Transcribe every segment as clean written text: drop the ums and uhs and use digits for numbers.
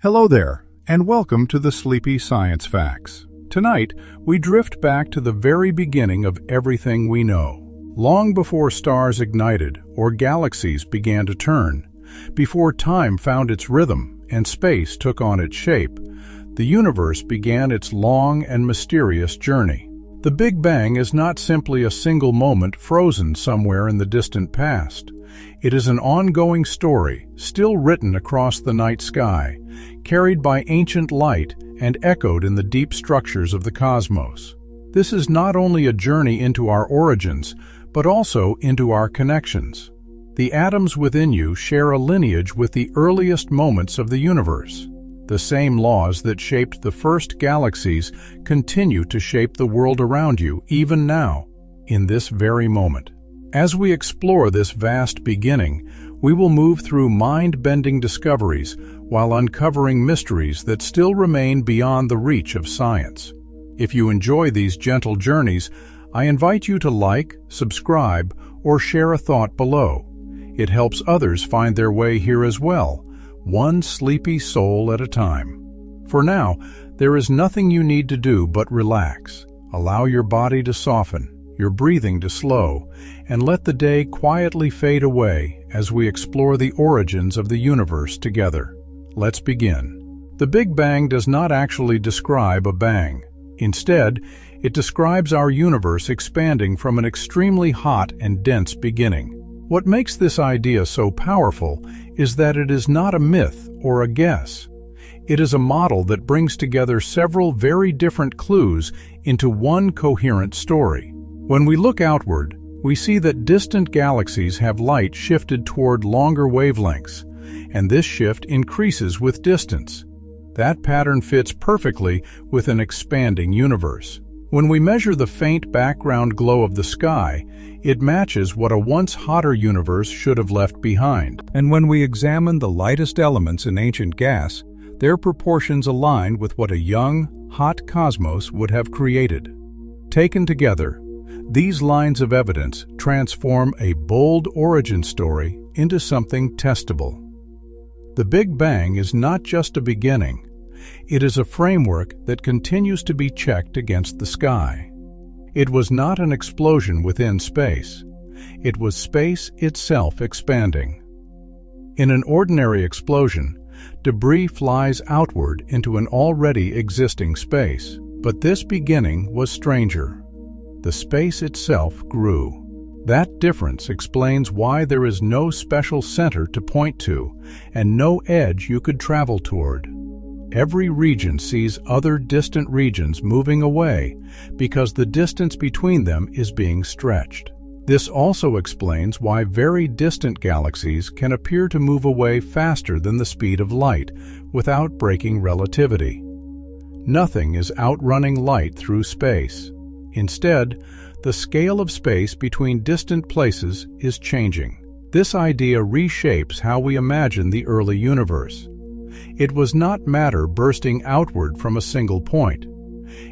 Hello there, and welcome to the Sleepy Science Facts. Tonight, we drift back to the very beginning of everything we know. Long before stars ignited or galaxies began to turn, before time found its rhythm and space took on its shape, the universe began its long and mysterious journey. The Big Bang is not simply a single moment frozen somewhere in the distant past. It is an ongoing story, still written across the night sky, carried by ancient light and echoed in the deep structures of the cosmos. This is not only a journey into our origins, but also into our connections. The atoms within you share a lineage with the earliest moments of the universe. The same laws that shaped the first galaxies continue to shape the world around you, even now, in this very moment. As we explore this vast beginning, we will move through mind-bending discoveries while uncovering mysteries that still remain beyond the reach of science. If you enjoy these gentle journeys, I invite you to like, subscribe, or share a thought below. It helps others find their way here as well, one sleepy soul at a time. For now, there is nothing you need to do but relax. Allow your body to soften, your breathing to slow, and let the day quietly fade away as we explore the origins of the universe together. Let's begin. The Big Bang does not actually describe a bang. Instead, it describes our universe expanding from an extremely hot and dense beginning. What makes this idea so powerful is that it is not a myth or a guess. It is a model that brings together several very different clues into one coherent story. When we look outward, we see that distant galaxies have light shifted toward longer wavelengths, and this shift increases with distance. That pattern fits perfectly with an expanding universe. When we measure the faint background glow of the sky, it matches what a once hotter universe should have left behind. And when we examine the lightest elements in ancient gas, their proportions align with what a young, hot cosmos would have created. Taken together, these lines of evidence transform a bold origin story into something testable. The Big Bang is not just a beginning. It is a framework that continues to be checked against the sky. It was not an explosion within space. It was space itself expanding. In an ordinary explosion, debris flies outward into an already existing space. But this beginning was stranger. The space itself grew. That difference explains why there is no special center to point to and no edge you could travel toward. Every region sees other distant regions moving away because the distance between them is being stretched. This also explains why very distant galaxies can appear to move away faster than the speed of light without breaking relativity. Nothing is outrunning light through space. Instead, the scale of space between distant places is changing. This idea reshapes how we imagine the early universe. It was not matter bursting outward from a single point.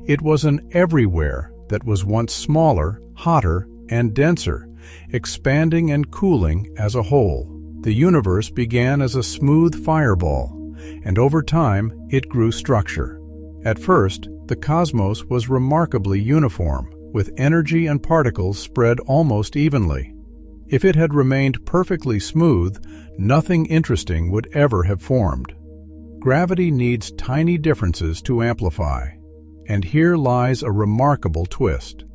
It was an everywhere that was once smaller, hotter, and denser, expanding and cooling as a whole. The universe began as a smooth fireball, and over time it grew structure. At first, the cosmos was remarkably uniform, with energy and particles spread almost evenly. If it had remained perfectly smooth, nothing interesting would ever have formed. Gravity needs tiny differences to amplify. And here lies a remarkable twist.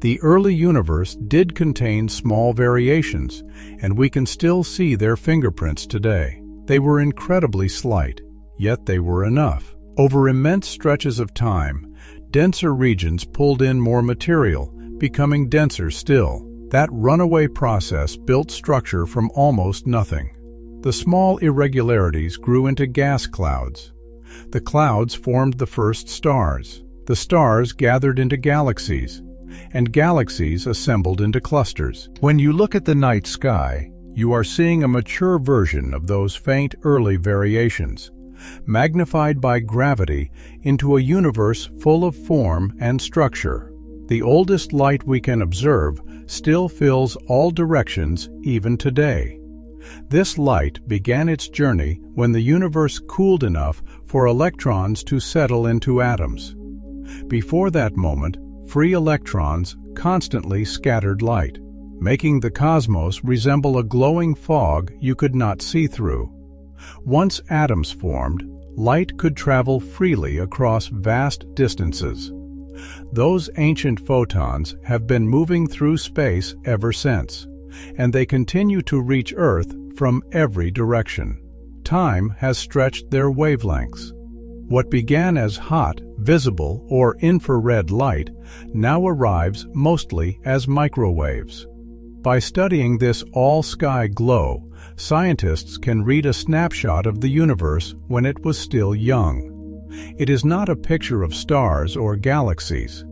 The early universe did contain small variations, and we can still see their fingerprints today. They were incredibly slight, yet they were enough. Over immense stretches of time, denser regions pulled in more material, becoming denser still. That runaway process built structure from almost nothing. The small irregularities grew into gas clouds. The clouds formed the first stars. The stars gathered into galaxies, and galaxies assembled into clusters. When you look at the night sky, you are seeing a mature version of those faint early variations, magnified by gravity into a universe full of form and structure. The oldest light we can observe still fills all directions even today. This light began its journey when the universe cooled enough for electrons to settle into atoms. Before that moment, free electrons constantly scattered light, making the cosmos resemble a glowing fog you could not see through. Once atoms formed, light could travel freely across vast distances. Those ancient photons have been moving through space ever since, and they continue to reach Earth from every direction. Time has stretched their wavelengths. What began as hot, visible, or infrared light now arrives mostly as microwaves. By studying this all-sky glow, scientists can read a snapshot of the universe when it was still young. It is not a picture of stars or galaxies.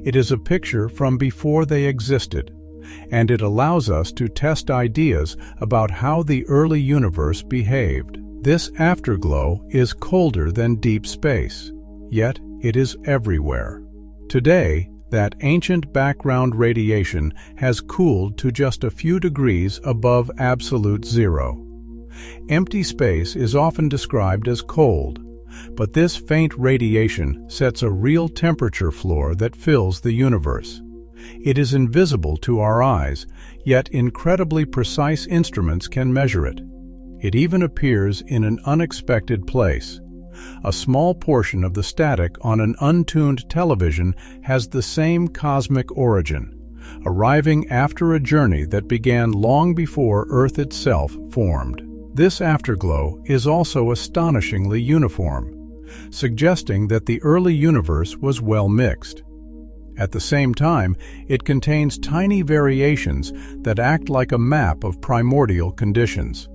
It is a picture from before they existed, and it allows us to test ideas about how the early universe behaved. This afterglow is colder than deep space, yet it is everywhere. Today, that ancient background radiation has cooled to just a few degrees above absolute zero. Empty space is often described as cold, but this faint radiation sets a real temperature floor that fills the universe. It is invisible to our eyes, yet incredibly precise instruments can measure it. It even appears in an unexpected place. A small portion of the static on an untuned television has the same cosmic origin, arriving after a journey that began long before Earth itself formed. This afterglow is also astonishingly uniform, suggesting that the early universe was well mixed. At the same time, it contains tiny variations that act like a map of primordial conditions.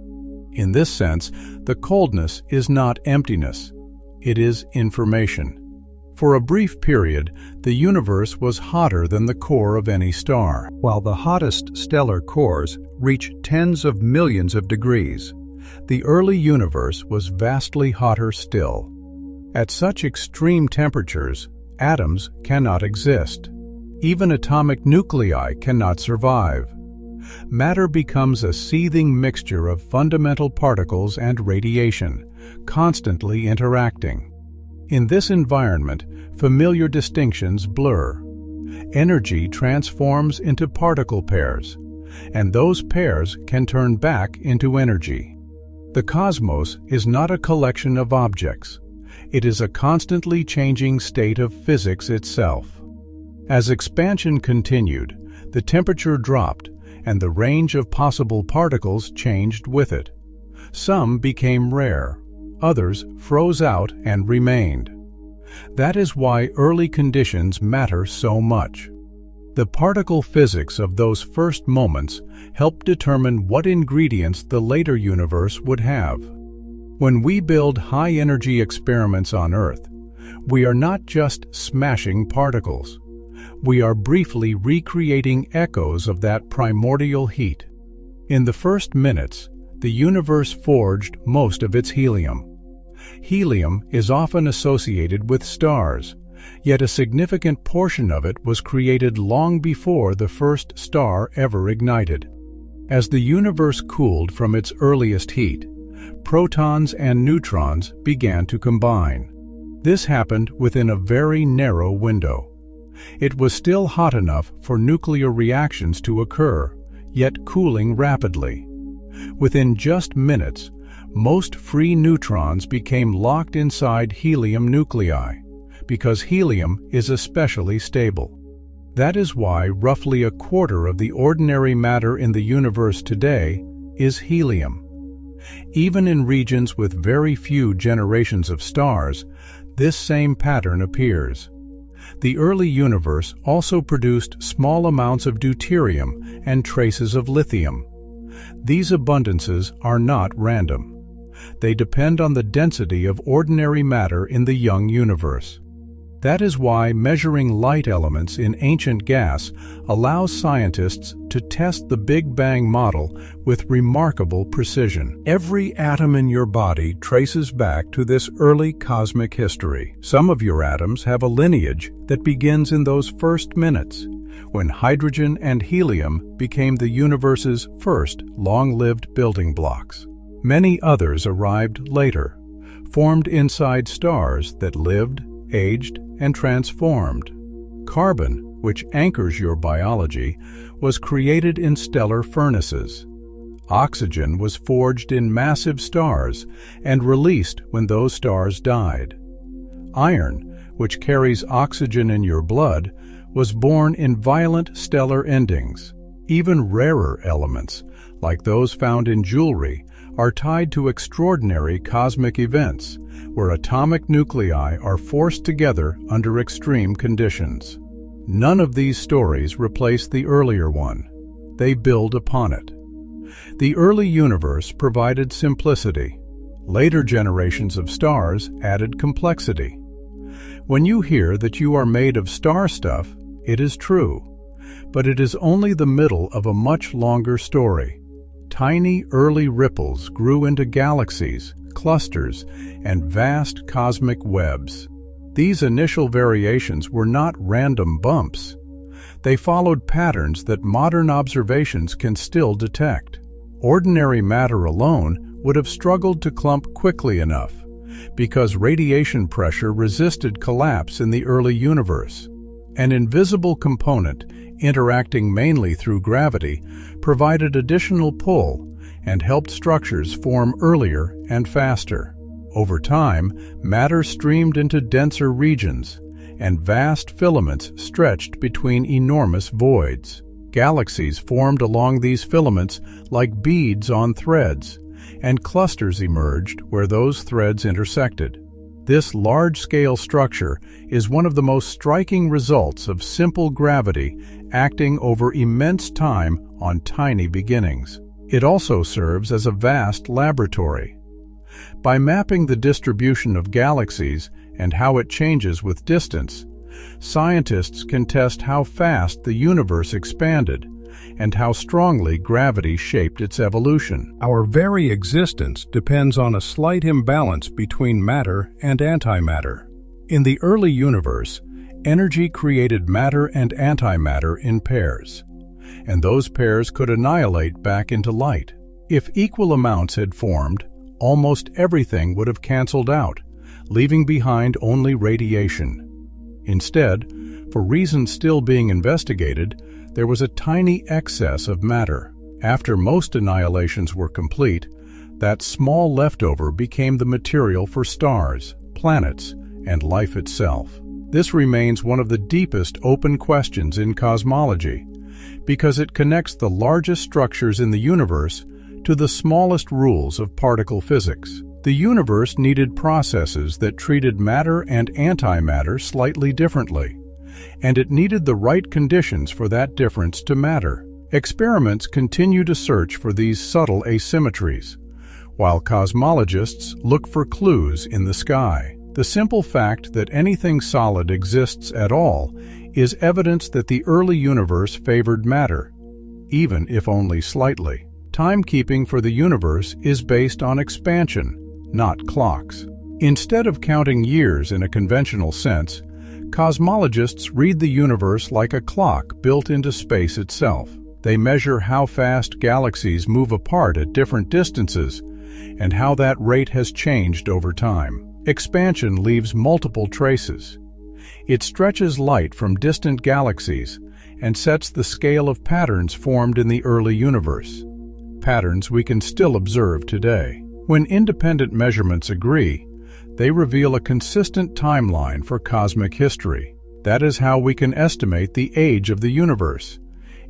In this sense, the coldness is not emptiness. It is information. For a brief period, the universe was hotter than the core of any star. While the hottest stellar cores reach tens of millions of degrees, the early universe was vastly hotter still. At such extreme temperatures, atoms cannot exist. Even atomic nuclei cannot survive. Matter becomes a seething mixture of fundamental particles and radiation, constantly interacting. In this environment, familiar distinctions blur. Energy transforms into particle pairs, and those pairs can turn back into energy. The cosmos is not a collection of objects. It is a constantly changing state of physics itself. As expansion continued, the temperature dropped, and the range of possible particles changed with it. Some became rare, others froze out and remained. That is why early conditions matter so much. The particle physics of those first moments helped determine what ingredients the later universe would have. When we build high-energy experiments on Earth, we are not just smashing particles. We are briefly recreating echoes of that primordial heat. In the first minutes, the universe forged most of its helium. Helium is often associated with stars, yet a significant portion of it was created long before the first star ever ignited. As the universe cooled from its earliest heat, protons and neutrons began to combine. This happened within a very narrow window. It was still hot enough for nuclear reactions to occur, yet cooling rapidly. Within just minutes, most free neutrons became locked inside helium nuclei, because helium is especially stable. That is why roughly a quarter of the ordinary matter in the universe today is helium. Even in regions with very few generations of stars, this same pattern appears. The early universe also produced small amounts of deuterium and traces of lithium. These abundances are not random. They depend on the density of ordinary matter in the young universe. That is why measuring light elements in ancient gas allows scientists to test the Big Bang model with remarkable precision. Every atom in your body traces back to this early cosmic history. Some of your atoms have a lineage that begins in those first minutes, when hydrogen and helium became the universe's first long-lived building blocks. Many others arrived later, formed inside stars that lived, aged, and transformed. Carbon, which anchors your biology, was created in stellar furnaces. Oxygen was forged in massive stars and released when those stars died. Iron, which carries oxygen in your blood, was born in violent stellar endings. Even rarer elements, like those found in jewelry, are tied to extraordinary cosmic events, where atomic nuclei are forced together under extreme conditions. None of these stories replace the earlier one. They build upon it. The early universe provided simplicity. Later generations of stars added complexity. When you hear that you are made of star stuff, it is true, but it is only the middle of a much longer story. Tiny early ripples grew into galaxies, clusters, and vast cosmic webs. These initial variations were not random bumps. They followed patterns that modern observations can still detect. Ordinary matter alone would have struggled to clump quickly enough, because radiation pressure resisted collapse in the early universe. An invisible component, interacting mainly through gravity, provided additional pull and helped structures form earlier and faster. Over time, matter streamed into denser regions, and vast filaments stretched between enormous voids. Galaxies formed along these filaments like beads on threads, and clusters emerged where those threads intersected. This large-scale structure is one of the most striking results of simple gravity acting over immense time on tiny beginnings. It also serves as a vast laboratory. By mapping the distribution of galaxies and how it changes with distance, scientists can test how fast the universe expanded and how strongly gravity shaped its evolution. Our very existence depends on a slight imbalance between matter and antimatter. In the early universe, energy created matter and antimatter in pairs, and those pairs could annihilate back into light. If equal amounts had formed, almost everything would have canceled out, leaving behind only radiation. Instead, for reasons still being investigated, there was a tiny excess of matter. After most annihilations were complete, that small leftover became the material for stars, planets, and life itself. This remains one of the deepest open questions in cosmology, because it connects the largest structures in the universe to the smallest rules of particle physics. The universe needed processes that treated matter and antimatter slightly differently, and it needed the right conditions for that difference to matter. Experiments continue to search for these subtle asymmetries, while cosmologists look for clues in the sky. The simple fact that anything solid exists at all is evidence that the early universe favored matter, even if only slightly. Timekeeping for the universe is based on expansion, not clocks. Instead of counting years in a conventional sense, cosmologists read the universe like a clock built into space itself. They measure how fast galaxies move apart at different distances and how that rate has changed over time. Expansion leaves multiple traces. It stretches light from distant galaxies and sets the scale of patterns formed in the early universe, patterns we can still observe today. When independent measurements agree, they reveal a consistent timeline for cosmic history. That is how we can estimate the age of the universe,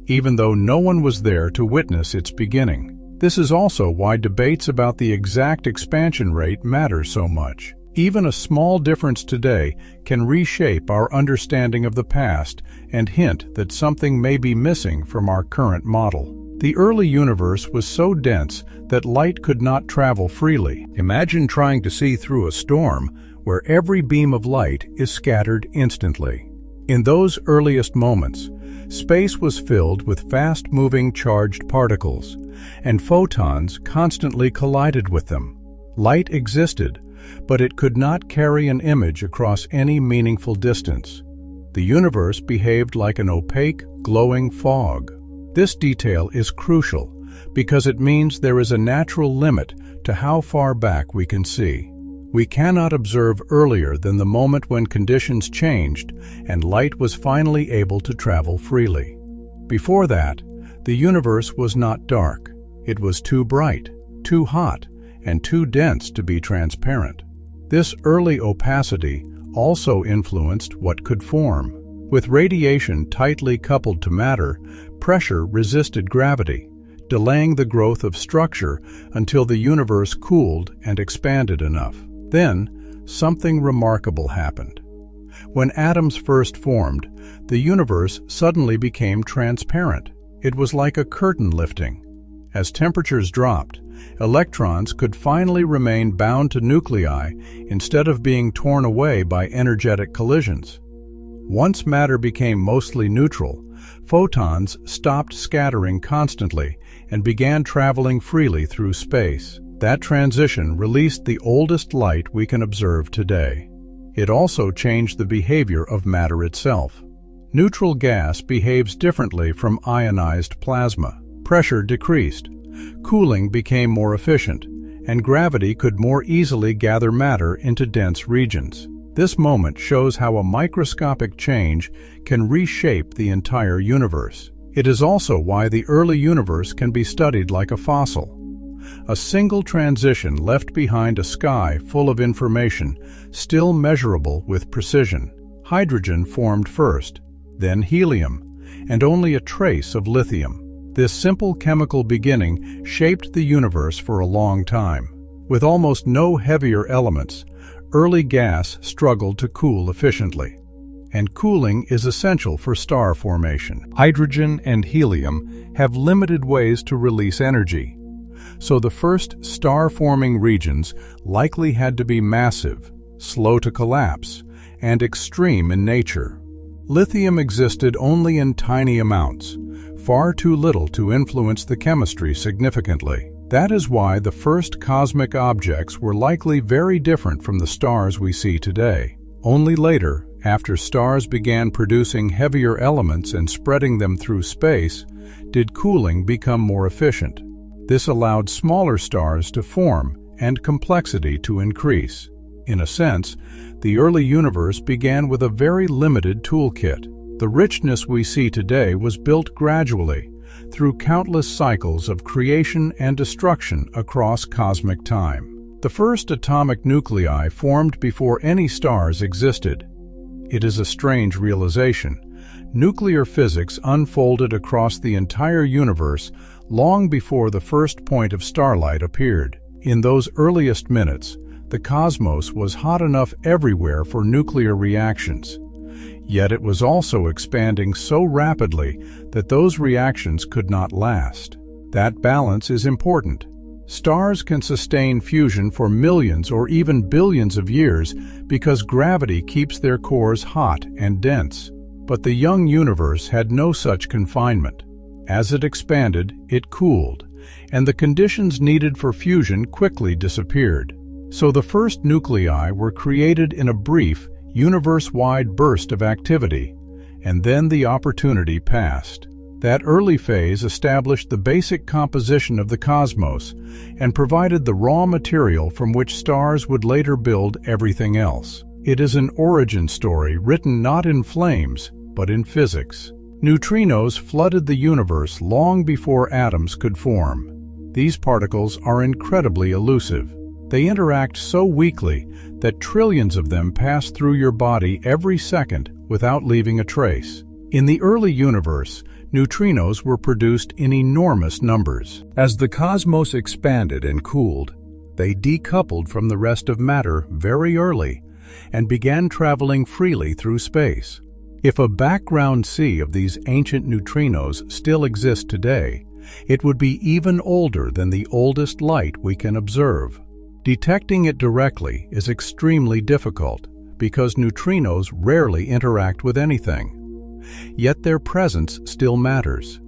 even though no one was there to witness its beginning. This is also why debates about the exact expansion rate matter so much. Even a small difference today can reshape our understanding of the past and hint that something may be missing from our current model. The early universe was so dense that light could not travel freely. Imagine trying to see through a storm where every beam of light is scattered instantly. In those earliest moments, space was filled with fast-moving charged particles, and photons constantly collided with them. Light existed, but it could not carry an image across any meaningful distance. The universe behaved like an opaque, glowing fog. This detail is crucial because it means there is a natural limit to how far back we can see. We cannot observe earlier than the moment when conditions changed and light was finally able to travel freely. Before that, the universe was not dark. It was too bright, too hot, and too dense to be transparent. This early opacity also influenced what could form. With radiation tightly coupled to matter, pressure resisted gravity, delaying the growth of structure until the universe cooled and expanded enough. Then, something remarkable happened. When atoms first formed, the universe suddenly became transparent. It was like a curtain lifting. As temperatures dropped, electrons could finally remain bound to nuclei instead of being torn away by energetic collisions. Once matter became mostly neutral, photons stopped scattering constantly and began traveling freely through space. That transition released the oldest light we can observe today. It also changed the behavior of matter itself. Neutral gas behaves differently from ionized plasma. Pressure decreased, cooling became more efficient, and gravity could more easily gather matter into dense regions. This moment shows how a microscopic change can reshape the entire universe. It is also why the early universe can be studied like a fossil. A single transition left behind a sky full of information, still measurable with precision. Hydrogen formed first, then helium, and only a trace of lithium. This simple chemical beginning shaped the universe for a long time. With almost no heavier elements, early gas struggled to cool efficiently. And cooling is essential for star formation. Hydrogen and helium have limited ways to release energy. So the first star-forming regions likely had to be massive, slow to collapse, and extreme in nature. Lithium existed only in tiny amounts, far too little to influence the chemistry significantly. That is why the first cosmic objects were likely very different from the stars we see today. Only later, after stars began producing heavier elements and spreading them through space, did cooling become more efficient. This allowed smaller stars to form and complexity to increase. In a sense, the early universe began with a very limited toolkit. The richness we see today was built gradually, through countless cycles of creation and destruction across cosmic time. The first atomic nuclei formed before any stars existed. It is a strange realization. Nuclear physics unfolded across the entire universe long before the first point of starlight appeared. In those earliest minutes, the cosmos was hot enough everywhere for nuclear reactions. Yet it was also expanding so rapidly that those reactions could not last. That balance is important. Stars can sustain fusion for millions or even billions of years because gravity keeps their cores hot and dense. But the young universe had no such confinement. As it expanded, it cooled, and the conditions needed for fusion quickly disappeared. So the first nuclei were created in a brief, universe-wide burst of activity, and then the opportunity passed. That early phase established the basic composition of the cosmos and provided the raw material from which stars would later build everything else. It is an origin story written not in flames, but in physics. Neutrinos flooded the universe long before atoms could form. These particles are incredibly elusive. They interact so weakly that trillions of them pass through your body every second without leaving a trace. In the early universe, neutrinos were produced in enormous numbers. As the cosmos expanded and cooled, they decoupled from the rest of matter very early and began traveling freely through space. If a background sea of these ancient neutrinos still exists today, it would be even older than the oldest light we can observe. Detecting it directly is extremely difficult because neutrinos rarely interact with anything. Yet their presence still matters.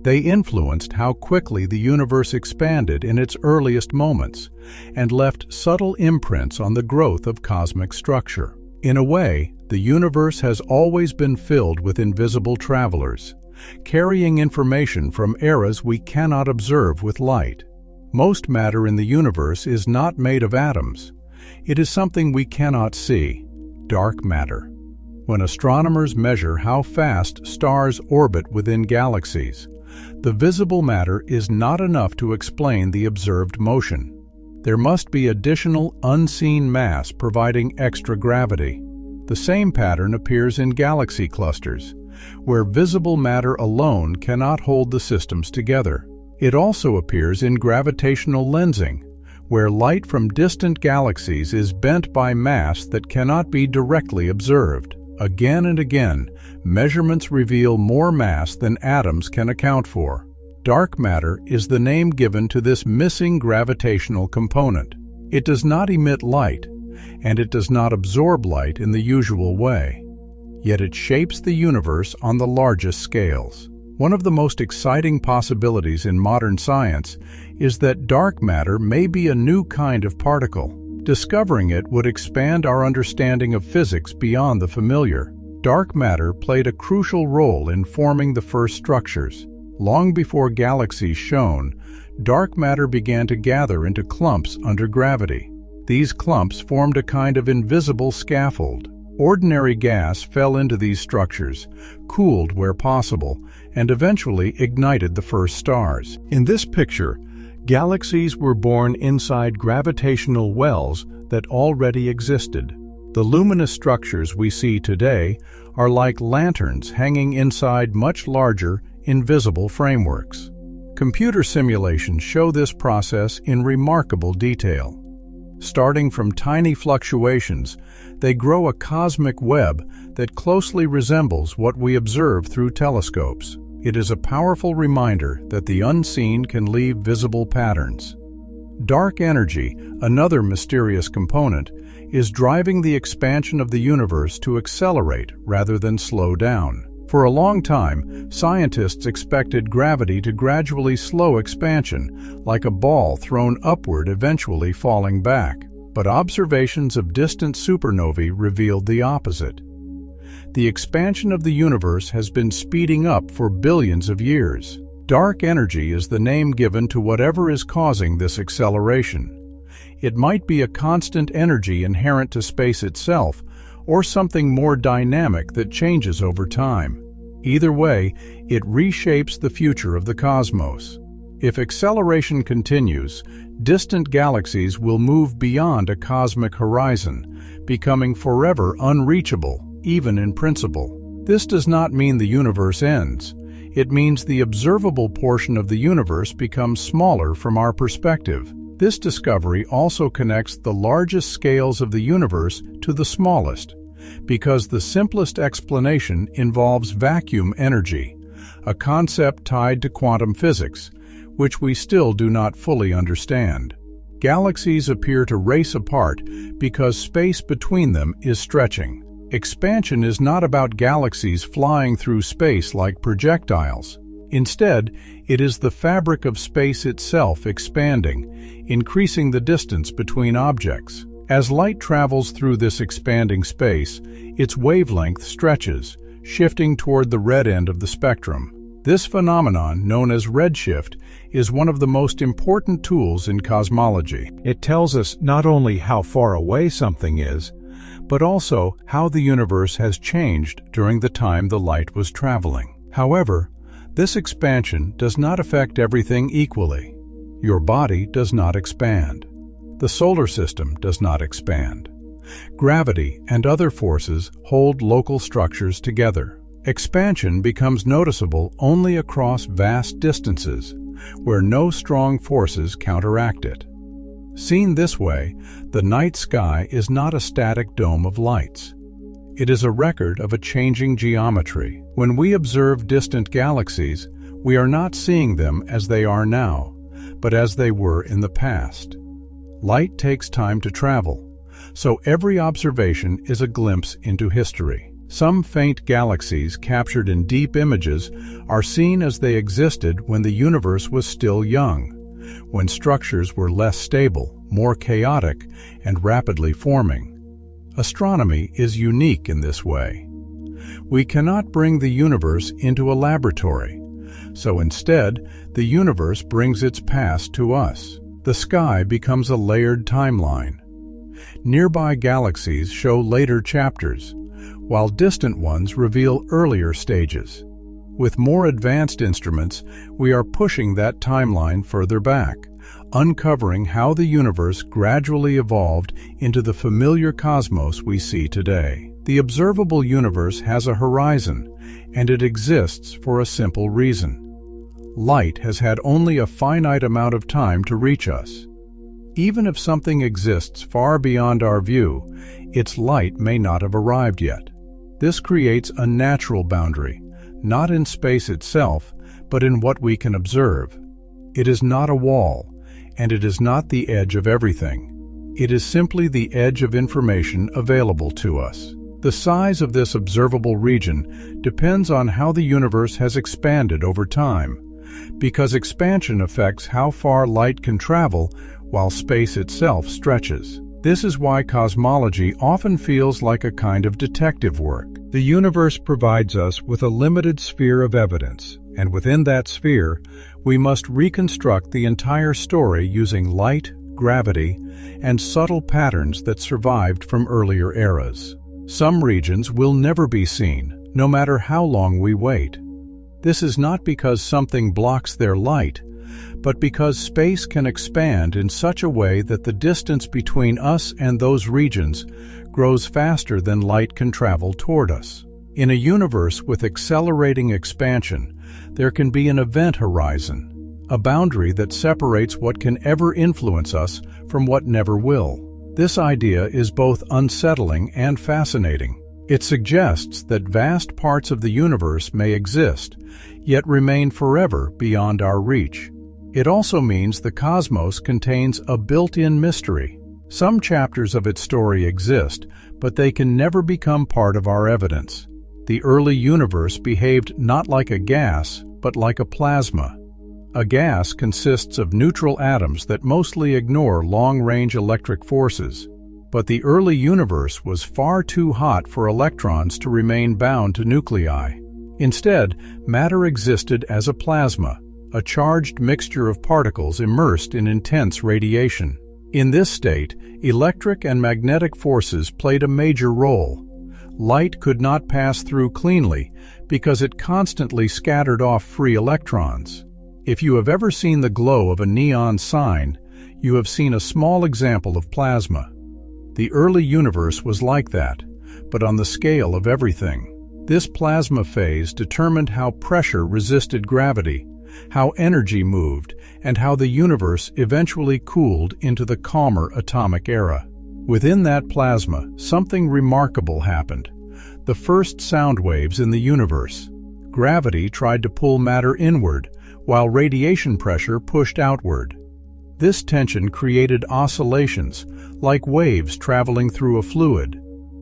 They influenced how quickly the universe expanded in its earliest moments and left subtle imprints on the growth of cosmic structure. In a way, the universe has always been filled with invisible travelers, carrying information from eras we cannot observe with light. Most matter in the universe is not made of atoms. It is something we cannot see, dark matter. When astronomers measure how fast stars orbit within galaxies, the visible matter is not enough to explain the observed motion. There must be additional unseen mass providing extra gravity. The same pattern appears in galaxy clusters, where visible matter alone cannot hold the systems together. It also appears in gravitational lensing, where light from distant galaxies is bent by mass that cannot be directly observed. Again and again, measurements reveal more mass than atoms can account for. Dark matter is the name given to this missing gravitational component. It does not emit light, and it does not absorb light in the usual way. Yet it shapes the universe on the largest scales. One of the most exciting possibilities in modern science is that dark matter may be a new kind of particle. Discovering it would expand our understanding of physics beyond the familiar. Dark matter played a crucial role in forming the first structures. Long before galaxies shone, dark matter began to gather into clumps under gravity. These clumps formed a kind of invisible scaffold. Ordinary gas fell into these structures, cooled where possible, and eventually ignited the first stars. In this picture, galaxies were born inside gravitational wells that already existed. The luminous structures we see today are like lanterns hanging inside much larger, invisible frameworks. Computer simulations show this process in remarkable detail. Starting from tiny fluctuations, they grow a cosmic web that closely resembles what we observe through telescopes. It is a powerful reminder that the unseen can leave visible patterns. Dark energy, another mysterious component, is driving the expansion of the universe to accelerate rather than slow down. For a long time, scientists expected gravity to gradually slow expansion, like a ball thrown upward eventually falling back. But observations of distant supernovae revealed the opposite. The expansion of the universe has been speeding up for billions of years. Dark energy is the name given to whatever is causing this acceleration. It might be a constant energy inherent to space itself, or something more dynamic that changes over time. Either way, it reshapes the future of the cosmos. If acceleration continues, distant galaxies will move beyond a cosmic horizon, becoming forever unreachable, even in principle. This does not mean the universe ends. It means the observable portion of the universe becomes smaller from our perspective. This discovery also connects the largest scales of the universe to the smallest, because the simplest explanation involves vacuum energy, a concept tied to quantum physics, which we still do not fully understand. Galaxies appear to race apart because space between them is stretching. Expansion is not about galaxies flying through space like projectiles. Instead, it is the fabric of space itself expanding, increasing the distance between objects. As light travels through this expanding space, its wavelength stretches, shifting toward the red end of the spectrum. This phenomenon, known as redshift, is one of the most important tools in cosmology. It tells us not only how far away something is, but also how the universe has changed during the time the light was traveling. However, this expansion does not affect everything equally. Your body does not expand. The solar system does not expand. Gravity and other forces hold local structures together. Expansion becomes noticeable only across vast distances, where no strong forces counteract it. Seen this way, the night sky is not a static dome of lights. It is a record of a changing geometry. When we observe distant galaxies, we are not seeing them as they are now, but as they were in the past. Light takes time to travel, so every observation is a glimpse into history. Some faint galaxies captured in deep images are seen as they existed when the universe was still young, when structures were less stable, more chaotic, and rapidly forming. Astronomy is unique in this way. We cannot bring the universe into a laboratory, so instead, the universe brings its past to us. The sky becomes a layered timeline. Nearby galaxies show later chapters, while distant ones reveal earlier stages. With more advanced instruments, we are pushing that timeline further back, uncovering how the universe gradually evolved into the familiar cosmos we see today. The observable universe has a horizon, and it exists for a simple reason. Light has had only a finite amount of time to reach us. Even if something exists far beyond our view, its light may not have arrived yet. This creates a natural boundary, not in space itself, but in what we can observe. It is not a wall, and it is not the edge of everything. It is simply the edge of information available to us. The size of this observable region depends on how the universe has expanded over time, because expansion affects how far light can travel while space itself stretches. This is why cosmology often feels like a kind of detective work. The universe provides us with a limited sphere of evidence, and within that sphere, we must reconstruct the entire story using light, gravity, and subtle patterns that survived from earlier eras. Some regions will never be seen, no matter how long we wait. This is not because something blocks their light, but because space can expand in such a way that the distance between us and those regions grows faster than light can travel toward us. In a universe with accelerating expansion, there can be an event horizon, a boundary that separates what can ever influence us from what never will. This idea is both unsettling and fascinating. It suggests that vast parts of the universe may exist, yet remain forever beyond our reach. It also means the cosmos contains a built-in mystery. Some chapters of its story exist, but they can never become part of our evidence. The early universe behaved not like a gas, but like a plasma. A gas consists of neutral atoms that mostly ignore long-range electric forces. But the early universe was far too hot for electrons to remain bound to nuclei. Instead, matter existed as a plasma, a charged mixture of particles immersed in intense radiation. In this state, electric and magnetic forces played a major role. Light could not pass through cleanly because it constantly scattered off free electrons. If you have ever seen the glow of a neon sign, you have seen a small example of plasma. The early universe was like that, but on the scale of everything. This plasma phase determined how pressure resisted gravity, how energy moved, and how the universe eventually cooled into the calmer atomic era. Within that plasma, something remarkable happened. The first sound waves in the universe. Gravity tried to pull matter inward, while radiation pressure pushed outward. This tension created oscillations, like waves traveling through a fluid.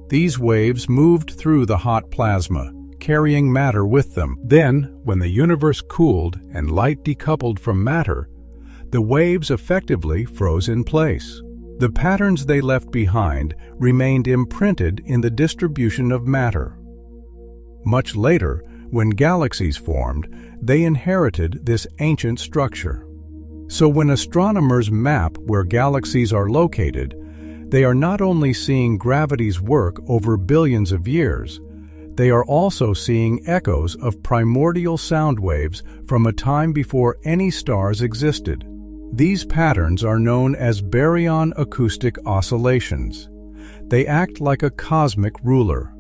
These waves moved through the hot plasma, carrying matter with them. Then, when the universe cooled and light decoupled from matter, the waves effectively froze in place. The patterns they left behind remained imprinted in the distribution of matter. Much later, when galaxies formed, they inherited this ancient structure. So when astronomers map where galaxies are located, they are not only seeing gravity's work over billions of years, they are also seeing echoes of primordial sound waves from a time before any stars existed. These patterns are known as baryon acoustic oscillations. They act like a cosmic ruler.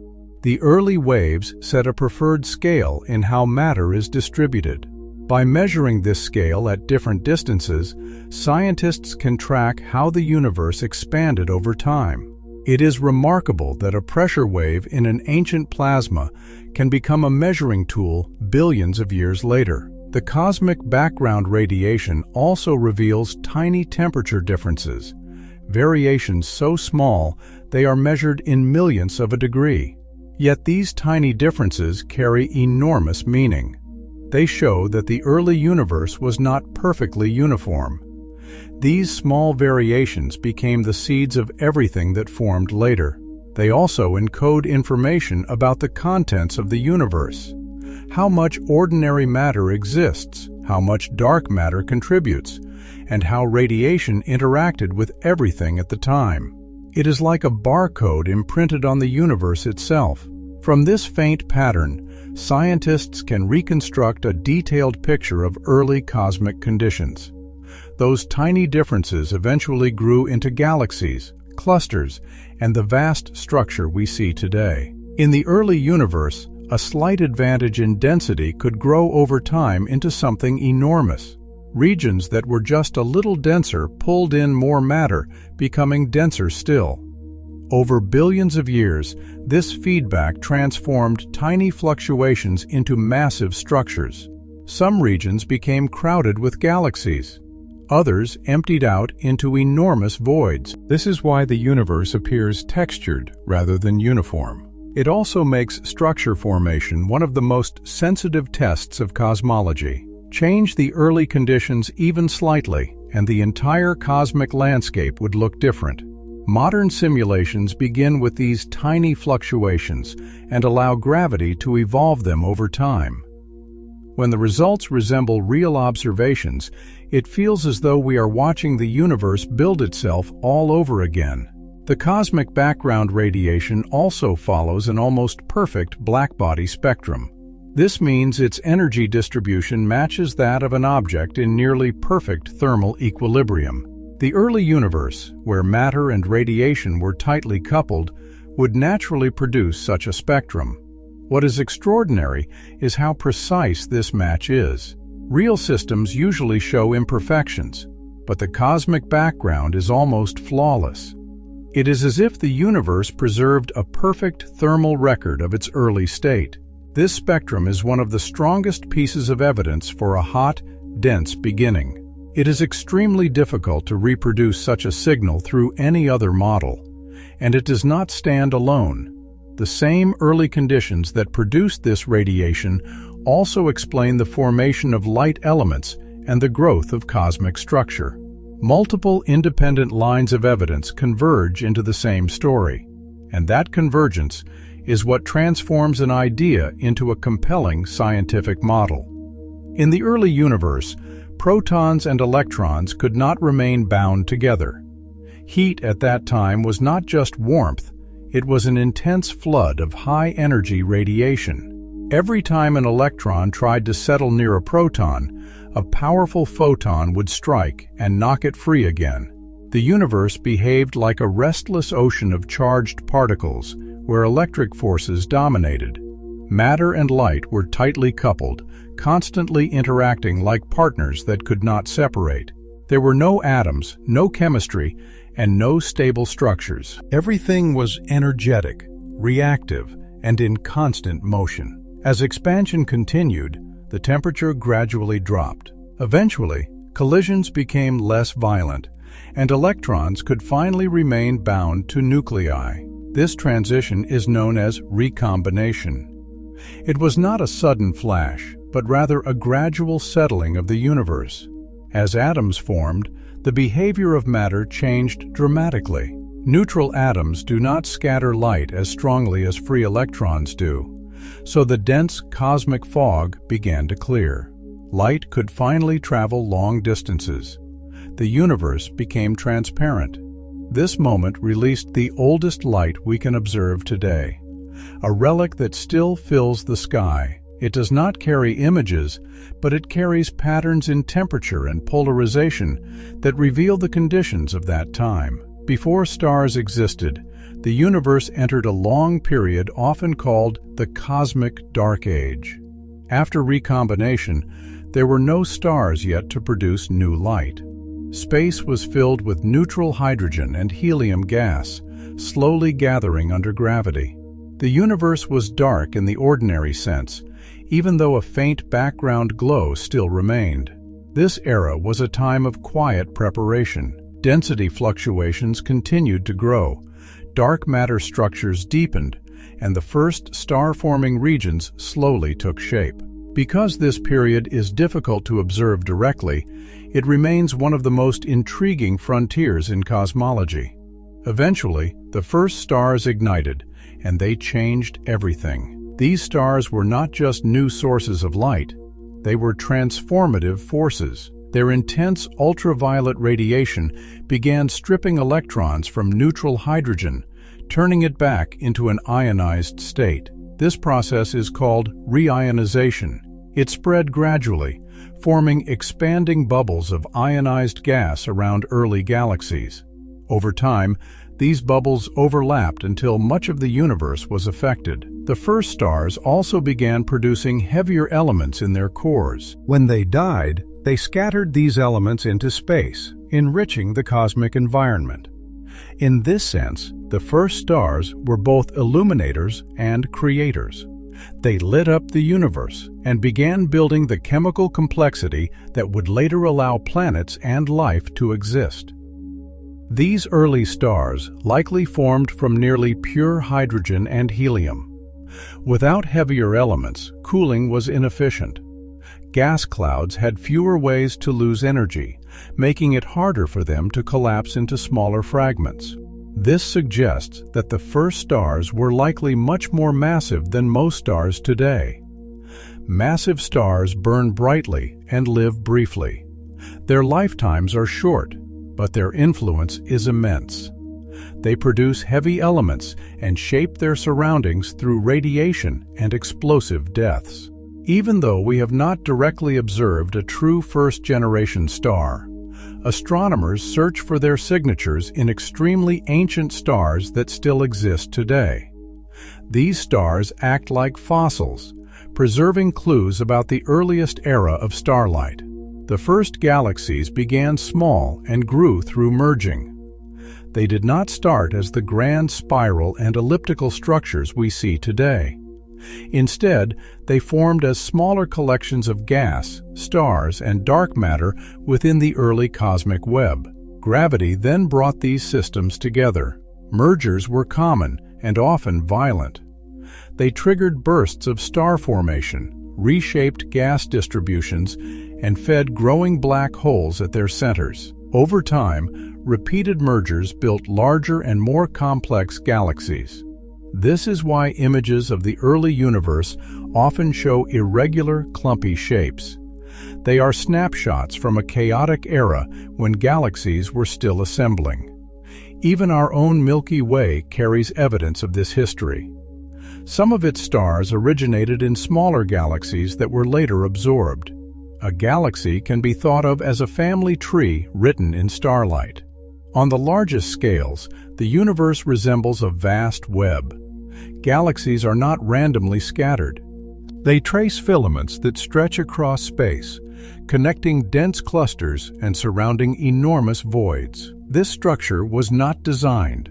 The early waves set a preferred scale in how matter is distributed. By measuring this scale at different distances, scientists can track how the universe expanded over time. It is remarkable that a pressure wave in an ancient plasma can become a measuring tool billions of years later. The cosmic background radiation also reveals tiny temperature differences, variations so small they are measured in millionths of a degree. Yet these tiny differences carry enormous meaning. They show that the early universe was not perfectly uniform. These small variations became the seeds of everything that formed later. They also encode information about the contents of the universe. How much ordinary matter exists, how much dark matter contributes, and how radiation interacted with everything at the time. It is like a barcode imprinted on the universe itself. From this faint pattern, scientists can reconstruct a detailed picture of early cosmic conditions. Those tiny differences eventually grew into galaxies, clusters, and the vast structure we see today. In the early universe, a slight advantage in density could grow over time into something enormous. Regions that were just a little denser pulled in more matter, becoming denser still. Over billions of years, this feedback transformed tiny fluctuations into massive structures. Some regions became crowded with galaxies. Others emptied out into enormous voids. This is why the universe appears textured rather than uniform. It also makes structure formation one of the most sensitive tests of cosmology. Change the early conditions even slightly, and the entire cosmic landscape would look different. Modern simulations begin with these tiny fluctuations and allow gravity to evolve them over time. When the results resemble real observations, it feels as though we are watching the universe build itself all over again. The cosmic background radiation also follows an almost perfect blackbody spectrum. This means its energy distribution matches that of an object in nearly perfect thermal equilibrium. The early universe, where matter and radiation were tightly coupled, would naturally produce such a spectrum. What is extraordinary is how precise this match is. Real systems usually show imperfections, but the cosmic background is almost flawless. It is as if the universe preserved a perfect thermal record of its early state. This spectrum is one of the strongest pieces of evidence for a hot, dense beginning. It is extremely difficult to reproduce such a signal through any other model, and it does not stand alone. The same early conditions that produced this radiation also explain the formation of light elements and the growth of cosmic structure. Multiple independent lines of evidence converge into the same story, and that convergence is what transforms an idea into a compelling scientific model. In the early universe, protons and electrons could not remain bound together. Heat at that time was not just warmth, it was an intense flood of high-energy radiation. Every time an electron tried to settle near a proton, a powerful photon would strike and knock it free again. The universe behaved like a restless ocean of charged particles, where electric forces dominated. Matter and light were tightly coupled, constantly interacting like partners that could not separate. There were no atoms, no chemistry, and no stable structures. Everything was energetic, reactive, and in constant motion. As expansion continued, the temperature gradually dropped. Eventually, collisions became less violent, and electrons could finally remain bound to nuclei. This transition is known as recombination. It was not a sudden flash, but rather a gradual settling of the universe. As atoms formed, the behavior of matter changed dramatically. Neutral atoms do not scatter light as strongly as free electrons do, so the dense cosmic fog began to clear. Light could finally travel long distances. The universe became transparent. This moment released the oldest light we can observe today, a relic that still fills the sky. It does not carry images, but it carries patterns in temperature and polarization that reveal the conditions of that time. Before stars existed, the universe entered a long period often called the Cosmic Dark Age. After recombination, there were no stars yet to produce new light. Space was filled with neutral hydrogen and helium gas, slowly gathering under gravity. The universe was dark in the ordinary sense, even though a faint background glow still remained. This era was a time of quiet preparation. Density fluctuations continued to grow, dark matter structures deepened, and the first star-forming regions slowly took shape. Because this period is difficult to observe directly, it remains one of the most intriguing frontiers in cosmology. Eventually, the first stars ignited, and they changed everything. These stars were not just new sources of light, they were transformative forces. Their intense ultraviolet radiation began stripping electrons from neutral hydrogen, turning it back into an ionized state. This process is called reionization. It spread gradually, forming expanding bubbles of ionized gas around early galaxies. Over time, these bubbles overlapped until much of the universe was affected. The first stars also began producing heavier elements in their cores. When they died, they scattered these elements into space, enriching the cosmic environment. In this sense, the first stars were both illuminators and creators. They lit up the universe and began building the chemical complexity that would later allow planets and life to exist. These early stars likely formed from nearly pure hydrogen and helium. Without heavier elements, cooling was inefficient. Gas clouds had fewer ways to lose energy, making it harder for them to collapse into smaller fragments. This suggests that the first stars were likely much more massive than most stars today. Massive stars burn brightly and live briefly. Their lifetimes are short, but their influence is immense. They produce heavy elements and shape their surroundings through radiation and explosive deaths. Even though we have not directly observed a true first-generation star, astronomers search for their signatures in extremely ancient stars that still exist today. These stars act like fossils, preserving clues about the earliest era of starlight. The first galaxies began small and grew through merging. They did not start as the grand spiral and elliptical structures we see today. Instead, they formed as smaller collections of gas, stars, and dark matter within the early cosmic web. Gravity then brought these systems together. Mergers were common and often violent. They triggered bursts of star formation, reshaped gas distributions, and fed growing black holes at their centers. Over time, repeated mergers built larger and more complex galaxies. This is why images of the early universe often show irregular, clumpy shapes. They are snapshots from a chaotic era when galaxies were still assembling. Even our own Milky Way carries evidence of this history. Some of its stars originated in smaller galaxies that were later absorbed. A galaxy can be thought of as a family tree written in starlight. On the largest scales, the universe resembles a vast web. Galaxies are not randomly scattered. They trace filaments that stretch across space, connecting dense clusters and surrounding enormous voids. This structure was not designed.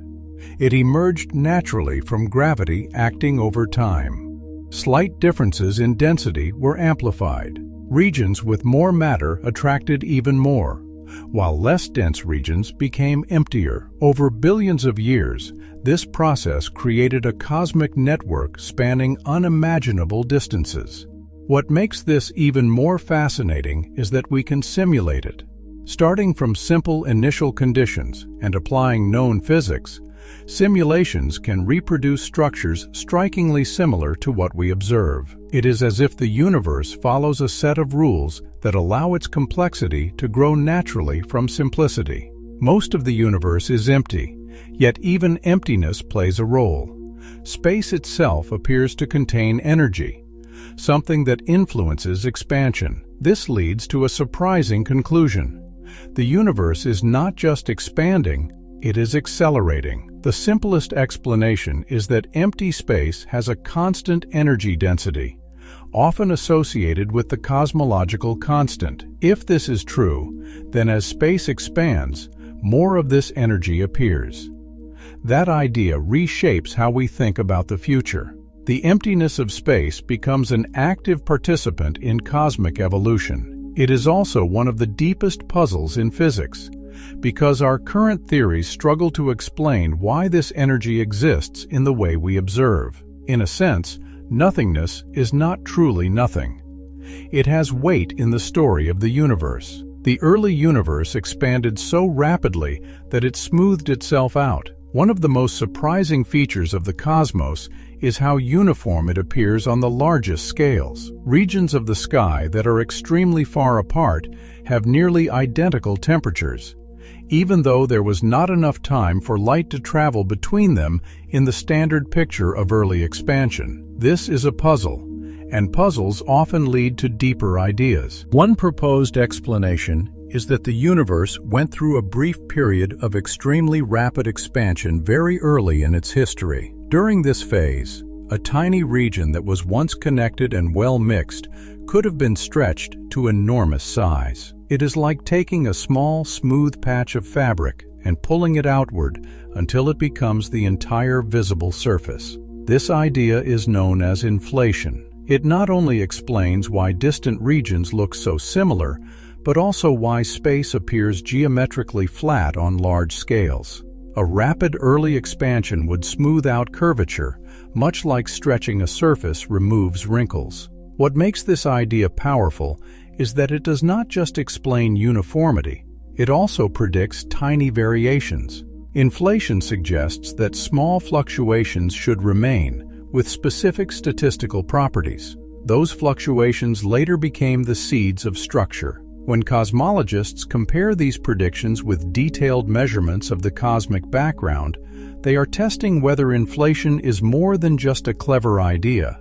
It emerged naturally from gravity acting over time. Slight differences in density were amplified. Regions with more matter attracted even more, while less dense regions became emptier. Over billions of years, this process created a cosmic network spanning unimaginable distances. What makes this even more fascinating is that we can simulate it. Starting from simple initial conditions and applying known physics, simulations can reproduce structures strikingly similar to what we observe. It is as if the universe follows a set of rules that allow its complexity to grow naturally from simplicity. Most of the universe is empty, yet even emptiness plays a role. Space itself appears to contain energy, something that influences expansion. This leads to a surprising conclusion. The universe is not just expanding, it is accelerating. The simplest explanation is that empty space has a constant energy density, often associated with the cosmological constant. If this is true, then as space expands, more of this energy appears. That idea reshapes how we think about the future. The emptiness of space becomes an active participant in cosmic evolution. It is also one of the deepest puzzles in physics, because our current theories struggle to explain why this energy exists in the way we observe. In a sense, nothingness is not truly nothing. It has weight in the story of the universe. The early universe expanded so rapidly that it smoothed itself out, One of the most surprising features of the cosmos is how uniform it appears on the largest scales. Regions of the sky that are extremely far apart have nearly identical temperatures, even though there was not enough time for light to travel between them in the standard picture of early expansion. This is a puzzle, and puzzles often lead to deeper ideas. One proposed explanation is that the universe went through a brief period of extremely rapid expansion very early in its history. During this phase, a tiny region that was once connected and well mixed could have been stretched to enormous size. It is like taking a small, smooth patch of fabric and pulling it outward until it becomes the entire visible surface. This idea is known as inflation. It not only explains why distant regions look so similar, but also why space appears geometrically flat on large scales. A rapid early expansion would smooth out curvature, much like stretching a surface removes wrinkles. What makes this idea powerful is that it does not just explain uniformity, it also predicts tiny variations. Inflation suggests that small fluctuations should remain, with specific statistical properties. Those fluctuations later became the seeds of structure. When cosmologists compare these predictions with detailed measurements of the cosmic background, they are testing whether inflation is more than just a clever idea,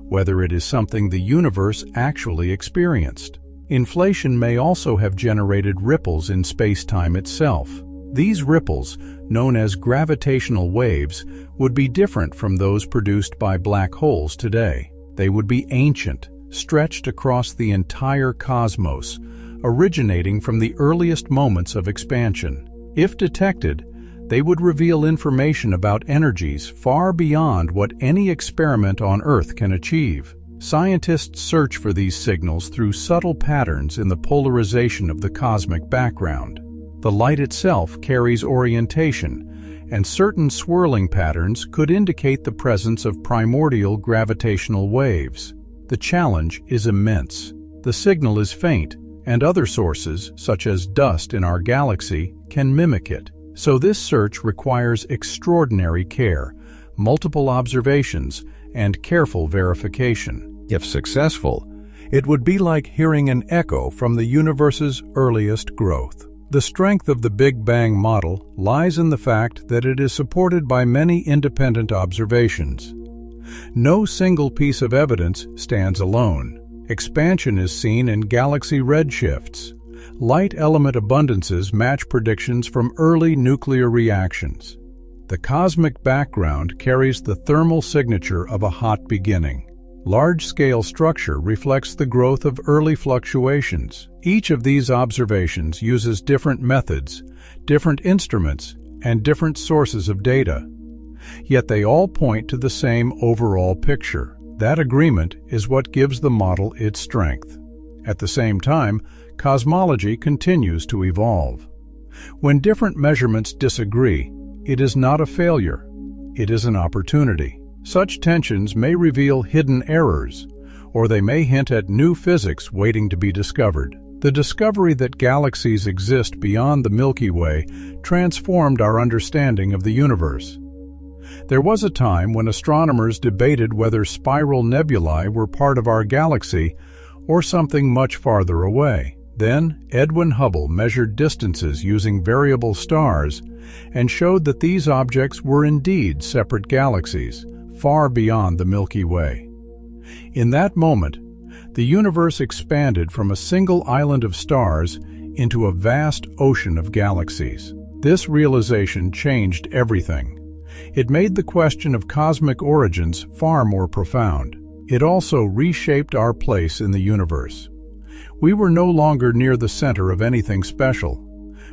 whether it is something the universe actually experienced. Inflation may also have generated ripples in space-time itself. These ripples, known as gravitational waves, would be different from those produced by black holes today. They would be ancient, stretched across the entire cosmos, originating from the earliest moments of expansion. If detected, they would reveal information about energies far beyond what any experiment on Earth can achieve. Scientists search for these signals through subtle patterns in the polarization of the cosmic background. The light itself carries orientation, and certain swirling patterns could indicate the presence of primordial gravitational waves. The challenge is immense. The signal is faint, and other sources, such as dust in our galaxy, can mimic it. So this search requires extraordinary care, multiple observations, and careful verification. If successful, it would be like hearing an echo from the universe's earliest growth. The strength of the Big Bang model lies in the fact that it is supported by many independent observations. No single piece of evidence stands alone. Expansion is seen in galaxy redshifts. Light element abundances match predictions from early nuclear reactions. The cosmic background carries the thermal signature of a hot beginning. Large-scale structure reflects the growth of early fluctuations. Each of these observations uses different methods, different instruments, and different sources of data. Yet they all point to the same overall picture. That agreement is what gives the model its strength. At the same time, cosmology continues to evolve. When different measurements disagree, it is not a failure, it is an opportunity. Such tensions may reveal hidden errors, or they may hint at new physics waiting to be discovered. The discovery that galaxies exist beyond the Milky Way transformed our understanding of the universe. There was a time when astronomers debated whether spiral nebulae were part of our galaxy or something much farther away. Then, Edwin Hubble measured distances using variable stars and showed that these objects were indeed separate galaxies, far beyond the Milky Way. In that moment, the universe expanded from a single island of stars into a vast ocean of galaxies. This realization changed everything. It made the question of cosmic origins far more profound. It also reshaped our place in the universe. We were no longer near the center of anything special.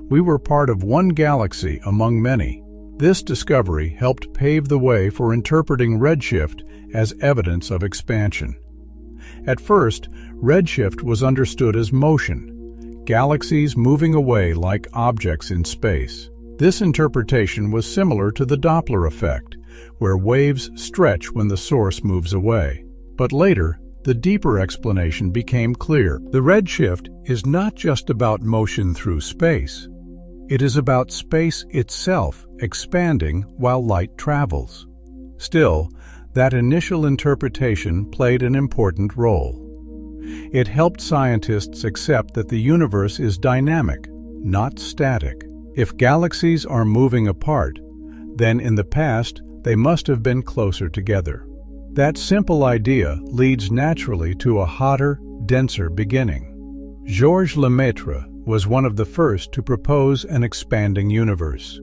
We were part of one galaxy among many. This discovery helped pave the way for interpreting redshift as evidence of expansion. At first, redshift was understood as motion, galaxies moving away like objects in space. This interpretation was similar to the Doppler effect, where waves stretch when the source moves away. But later, the deeper explanation became clear. The redshift is not just about motion through space. It is about space itself expanding while light travels. Still, that initial interpretation played an important role. It helped scientists accept that the universe is dynamic, not static. If galaxies are moving apart, then in the past they must have been closer together. That simple idea leads naturally to a hotter, denser beginning. Georges Lemaitre was one of the first to propose an expanding universe.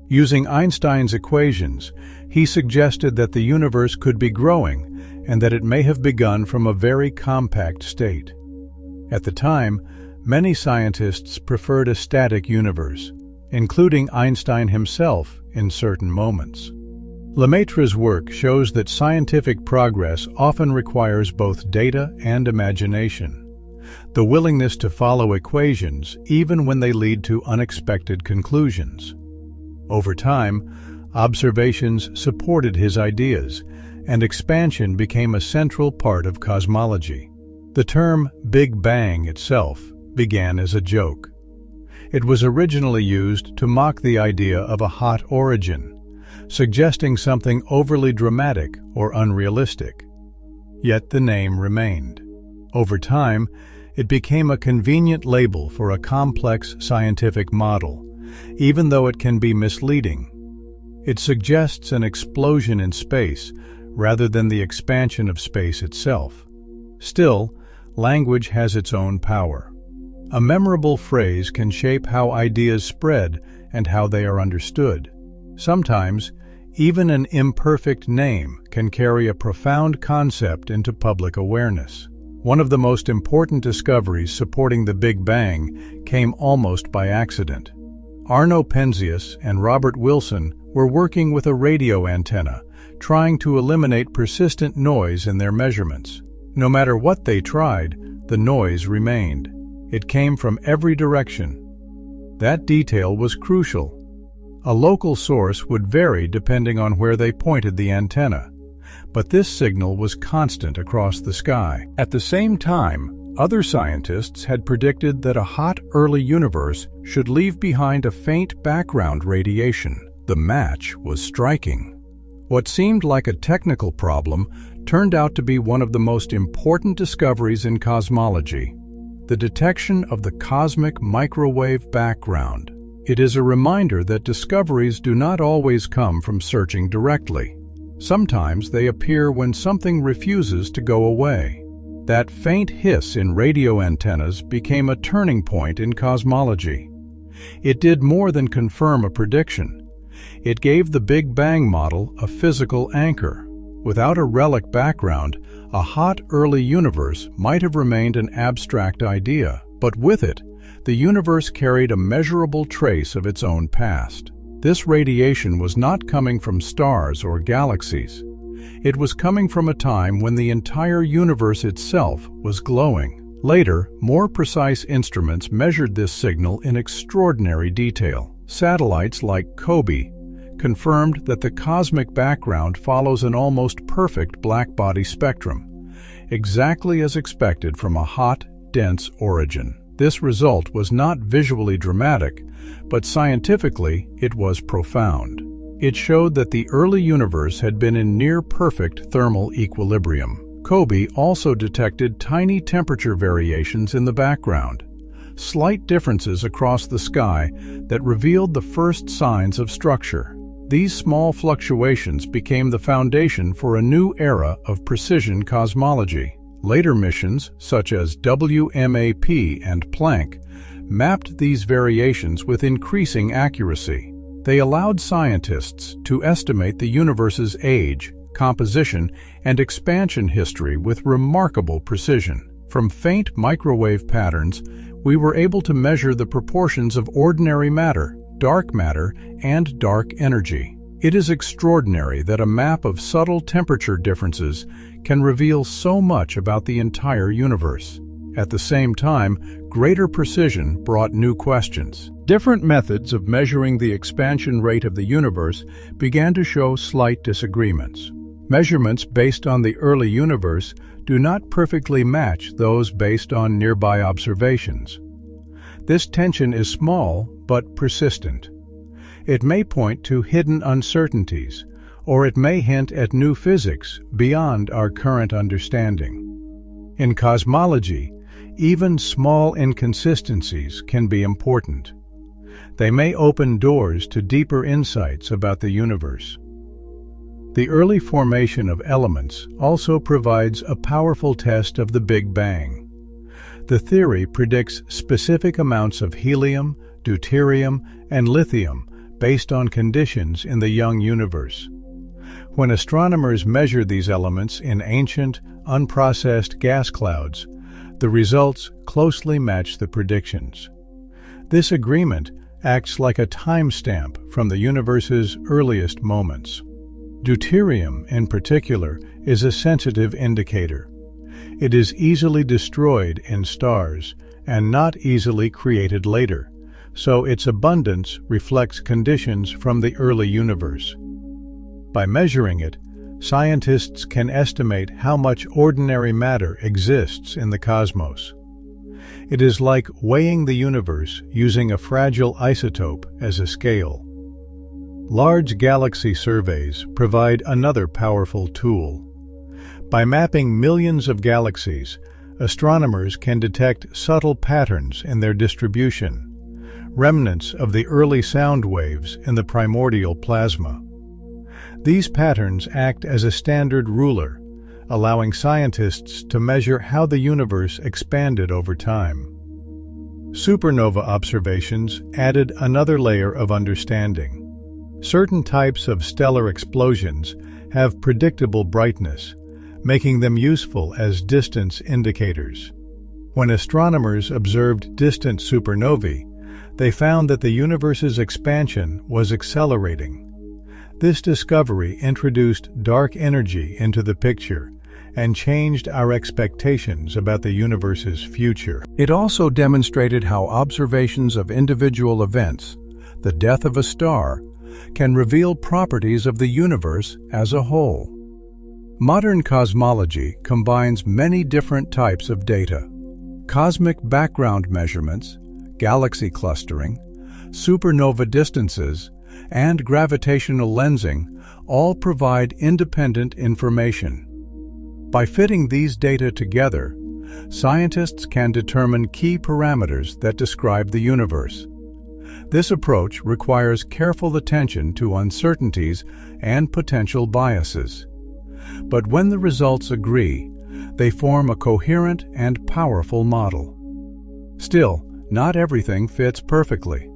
Using Einstein's equations, he suggested that the universe could be growing and that it may have begun from a very compact state. At the time, many scientists preferred a static universe, including Einstein himself in certain moments. Lemaitre's work shows that scientific progress often requires both data and imagination, the willingness to follow equations even when they lead to unexpected conclusions. Over time, observations supported his ideas, and expansion became a central part of cosmology. The term Big Bang itself began as a joke. It was originally used to mock the idea of a hot origin, suggesting something overly dramatic or unrealistic. Yet the name remained. Over time, it became a convenient label for a complex scientific model, even though it can be misleading. It suggests an explosion in space rather than the expansion of space itself. Still, language has its own power. A memorable phrase can shape how ideas spread and how they are understood. Sometimes, even an imperfect name can carry a profound concept into public awareness. One of the most important discoveries supporting the Big Bang came almost by accident. Arno Penzias and Robert Wilson were working with a radio antenna, trying to eliminate persistent noise in their measurements. No matter what they tried, the noise remained. It came from every direction. That detail was crucial. A local source would vary depending on where they pointed the antenna, but this signal was constant across the sky. At the same time, other scientists had predicted that a hot early universe should leave behind a faint background radiation. The match was striking. What seemed like a technical problem turned out to be one of the most important discoveries in cosmology: the detection of the cosmic microwave background. It is a reminder that discoveries do not always come from searching directly. Sometimes they appear when something refuses to go away. That faint hiss in radio antennas became a turning point in cosmology. It did more than confirm a prediction. It gave the Big Bang model a physical anchor. Without a relic background, a hot early universe might have remained an abstract idea, but with it, the universe carried a measurable trace of its own past. This radiation was not coming from stars or galaxies. It was coming from a time when the entire universe itself was glowing. Later, more precise instruments measured this signal in extraordinary detail. Satellites like COBE confirmed that the cosmic background follows an almost perfect blackbody spectrum, exactly as expected from a hot, dense origin. This result was not visually dramatic, but scientifically it was profound. It showed that the early universe had been in near-perfect thermal equilibrium. COBE also detected tiny temperature variations in the background, slight differences across the sky that revealed the first signs of structure. These small fluctuations became the foundation for a new era of precision cosmology. Later missions, such as WMAP and Planck, mapped these variations with increasing accuracy. They allowed scientists to estimate the universe's age, composition, and expansion history with remarkable precision. From faint microwave patterns, we were able to measure the proportions of ordinary matter, and dark energy. It is extraordinary that a map of subtle temperature differences can reveal so much about the entire universe. At the same time, greater precision brought new questions. Different methods of measuring the expansion rate of the universe began to show slight disagreements. Measurements based on the early universe do not perfectly match those based on nearby observations. This tension is small, but persistent. It may point to hidden uncertainties, or it may hint at new physics beyond our current understanding. In cosmology, even small inconsistencies can be important. They may open doors to deeper insights about the universe. The early formation of elements also provides a powerful test of the Big Bang. The theory predicts specific amounts of helium, deuterium, and lithium based on conditions in the young universe. When astronomers measured these elements in ancient, unprocessed gas clouds, the results closely match the predictions. This agreement acts like a timestamp from the universe's earliest moments. Deuterium, in particular, is a sensitive indicator. It is easily destroyed in stars and not easily created later, so its abundance reflects conditions from the early universe. By measuring it, scientists can estimate how much ordinary matter exists in the cosmos. It is like weighing the universe using a fragile isotope as a scale. Large galaxy surveys provide another powerful tool. By mapping millions of galaxies, astronomers can detect subtle patterns in their distribution, remnants of the early sound waves in the primordial plasma. These patterns act as a standard ruler, allowing scientists to measure how the universe expanded over time. Supernova observations added another layer of understanding. Certain types of stellar explosions have predictable brightness, making them useful as distance indicators. When astronomers observed distant supernovae, they found that the universe's expansion was accelerating. This discovery introduced dark energy into the picture and changed our expectations about the universe's future. It also demonstrated how observations of individual events, the death of a star, can reveal properties of the universe as a whole. Modern cosmology combines many different types of data. Cosmic background measurements, galaxy clustering, supernova distances, and gravitational lensing all provide independent information. By fitting these data together, scientists can determine key parameters that describe the universe. This approach requires careful attention to uncertainties and potential biases. But when the results agree, they form a coherent and powerful model. Still, not everything fits perfectly.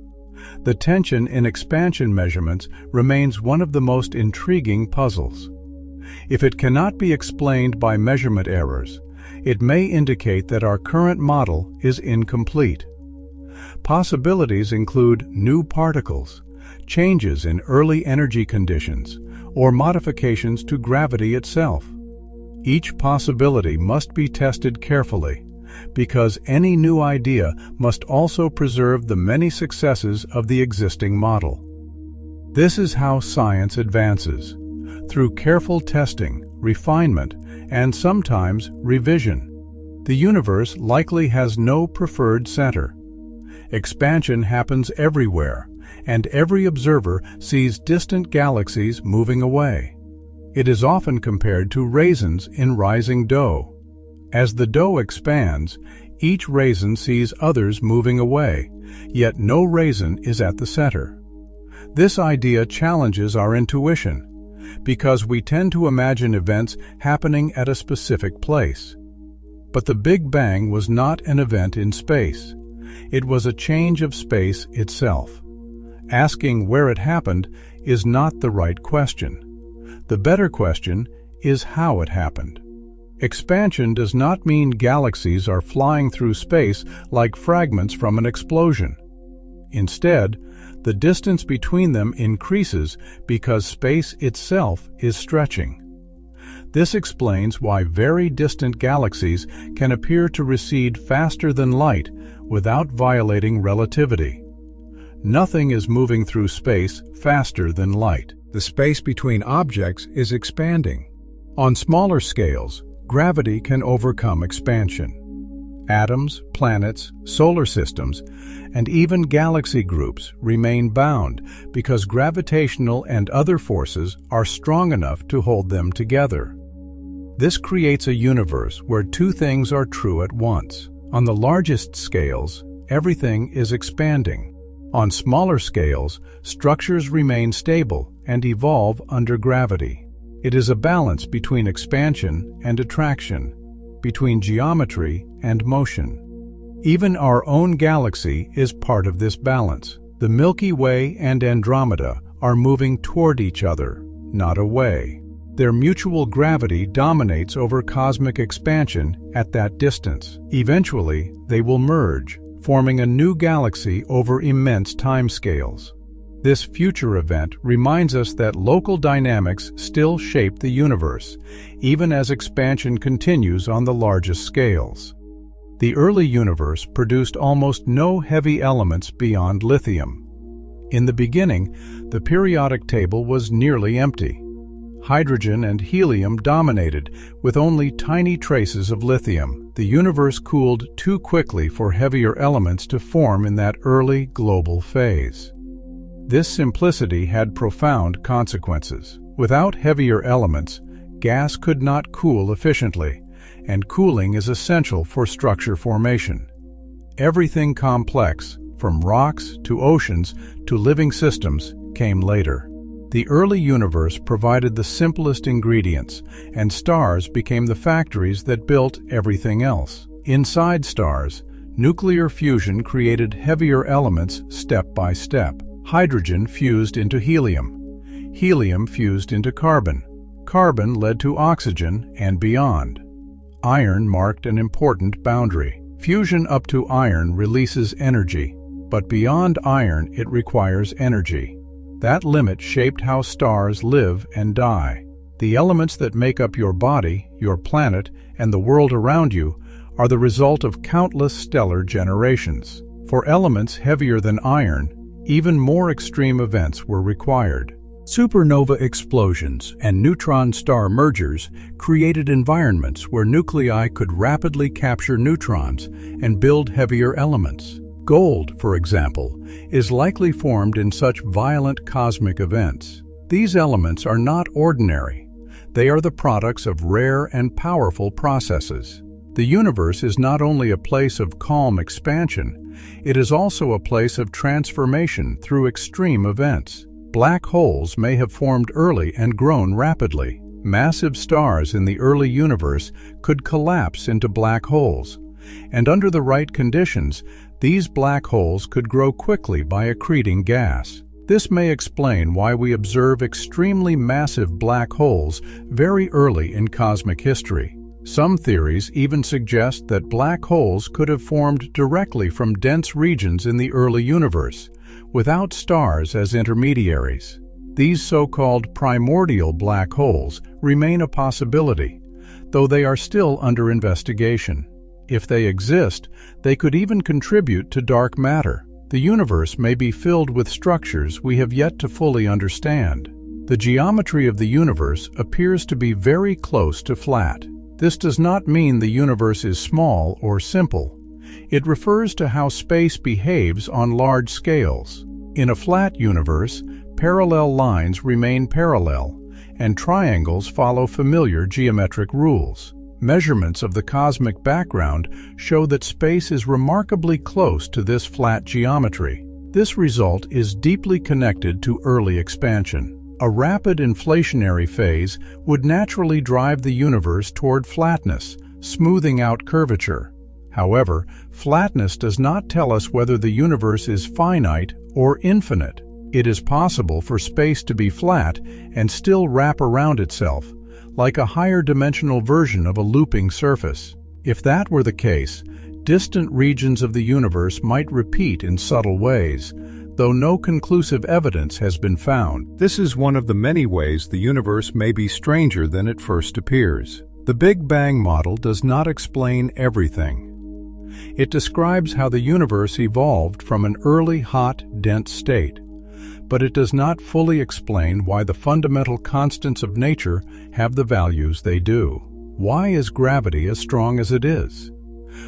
The tension in expansion measurements remains one of the most intriguing puzzles. If it cannot be explained by measurement errors, it may indicate that our current model is incomplete. Possibilities include new particles, changes in early energy conditions, or modifications to gravity itself. Each possibility must be tested carefully, because any new idea must also preserve the many successes of the existing model. This is how science advances, through careful testing, refinement, and sometimes revision. The universe likely has no preferred center. Expansion happens everywhere, and every observer sees distant galaxies moving away. It is often compared to raisins in rising dough. As the dough expands, each raisin sees others moving away, yet no raisin is at the center. This idea challenges our intuition, because we tend to imagine events happening at a specific place. But the Big Bang was not an event in space. It was a change of space itself. Asking where it happened is not the right question. The better question is how it happened. Expansion does not mean galaxies are flying through space like fragments from an explosion. Instead, the distance between them increases because space itself is stretching. This explains why very distant galaxies can appear to recede faster than light without violating relativity. Nothing is moving through space faster than light. The space between objects is expanding. On smaller scales, gravity can overcome expansion. atoms, planets, solar systems, and even galaxy groups remain bound because gravitational and other forces are strong enough to hold them together. This creates a universe where two things are true at once. On the largest scales, everything is expanding. On smaller scales, structures remain stable and evolve under gravity. It is a balance between expansion and attraction, between geometry and motion. Even our own galaxy is part of this balance. The Milky Way and Andromeda are moving toward each other, not away. Their mutual gravity dominates over cosmic expansion at that distance. Eventually, they will merge, forming a new galaxy over immense timescales. This future event reminds us that local dynamics still shape the universe, even as expansion continues on the largest scales. The early universe produced almost no heavy elements beyond lithium. In the beginning, the periodic table was nearly empty. Hydrogen and helium dominated, with only tiny traces of lithium. The universe cooled too quickly for heavier elements to form in that early global phase. This simplicity had profound consequences. Without heavier elements, gas could not cool efficiently, and cooling is essential for structure formation. Everything complex, from rocks to oceans to living systems, came later. The early universe provided the simplest ingredients, and stars became the factories that built everything else. Inside stars, nuclear fusion created heavier elements step by step. Hydrogen fused into helium. Helium fused into carbon. Carbon led to oxygen and beyond. Iron marked an important boundary. Fusion up to iron releases energy, but beyond iron it requires energy. That limit shaped how stars live and die. The elements that make up your body, your planet, and the world around you are the result of countless stellar generations. For elements heavier than iron, even more extreme events were required. Supernova explosions and neutron star mergers created environments where nuclei could rapidly capture neutrons and build heavier elements. Gold, for example, is likely formed in such violent cosmic events. These elements are not ordinary. They are the products of rare and powerful processes. The universe is not only a place of calm expansion, it is also a place of transformation through extreme events. Black holes may have formed early and grown rapidly. Massive stars in the early universe could collapse into black holes, and under the right conditions, these black holes could grow quickly by accreting gas. This may explain why we observe extremely massive black holes very early in cosmic history. Some theories even suggest that black holes could have formed directly from dense regions in the early universe, without stars as intermediaries. These so-called primordial black holes remain a possibility, though they are still under investigation. If they exist, they could even contribute to dark matter. The universe may be filled with structures we have yet to fully understand. The geometry of the universe appears to be very close to flat. This does not mean the universe is small or simple. It refers to how space behaves on large scales. In a flat universe, parallel lines remain parallel, and triangles follow familiar geometric rules. Measurements of the cosmic background show that space is remarkably close to this flat geometry. This result is deeply connected to early expansion. A rapid inflationary phase would naturally drive the universe toward flatness, smoothing out curvature. However, flatness does not tell us whether the universe is finite or infinite. It is possible for space to be flat and still wrap around itself, like a higher-dimensional version of a looping surface. If that were the case, distant regions of the universe might repeat in subtle ways, though no conclusive evidence has been found. This is one of the many ways the universe may be stranger than it first appears. The Big Bang model does not explain everything. It describes how the universe evolved from an early, hot, dense state, but it does not fully explain why the fundamental constants of nature have the values they do. Why is gravity as strong as it is?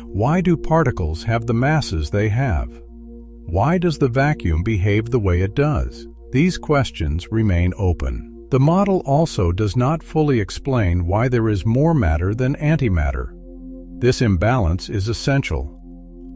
Why do particles have the masses they have? Why does the vacuum behave the way it does? These questions remain open. The model also does not fully explain why there is more matter than antimatter. This imbalance is essential.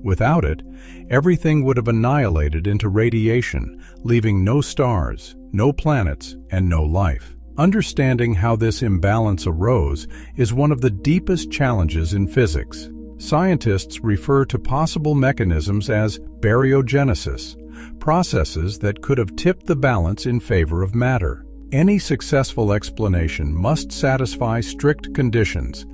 Without it, everything would have annihilated into radiation, leaving no stars, no planets, and no life. Understanding how this imbalance arose is one of the deepest challenges in physics. Scientists refer to possible mechanisms as baryogenesis, processes that could have tipped the balance in favor of matter. Any successful explanation must satisfy strict conditions,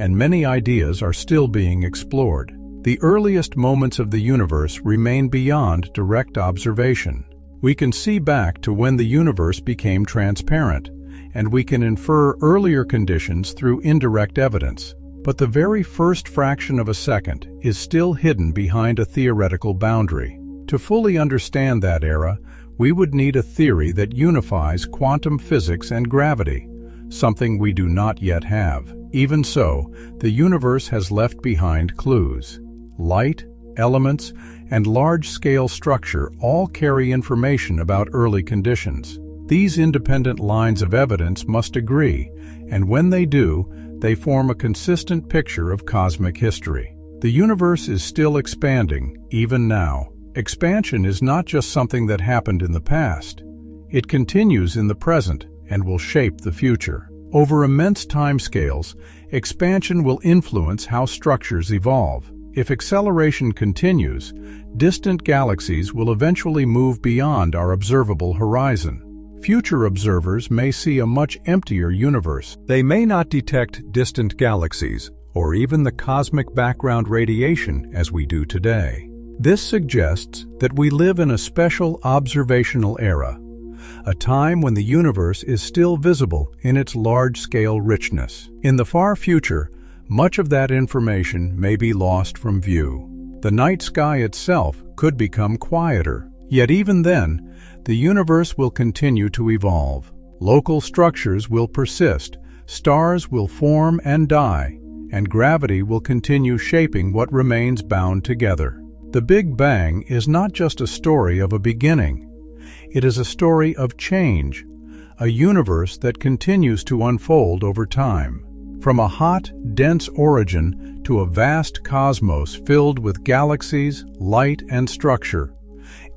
and many ideas are still being explored. The earliest moments of the universe remain beyond direct observation. We can see back to when the universe became transparent, and we can infer earlier conditions through indirect evidence. But the very first fraction of a second is still hidden behind a theoretical boundary. To fully understand that era, we would need a theory that unifies quantum physics and gravity, something we do not yet have. Even so, the universe has left behind clues. Light, elements, and large-scale structure all carry information about early conditions. These independent lines of evidence must agree, and when they do, they form a consistent picture of cosmic history. The universe is still expanding, even now. Expansion is not just something that happened in the past. It continues in the present and will shape the future. Over immense timescales, expansion will influence how structures evolve. If acceleration continues, distant galaxies will eventually move beyond our observable horizon. Future observers may see a much emptier universe. They may not detect distant galaxies, or even the cosmic background radiation as we do today. This suggests that we live in a special observational era, a time when the universe is still visible in its large-scale richness. In the far future, much of that information may be lost from view. The night sky itself could become quieter. Yet even then, the universe will continue to evolve. Local structures will persist, stars will form and die, and gravity will continue shaping what remains bound together. The Big Bang is not just a story of a beginning. It is a story of change, a universe that continues to unfold over time. From a hot, dense origin to a vast cosmos filled with galaxies, light, and structure,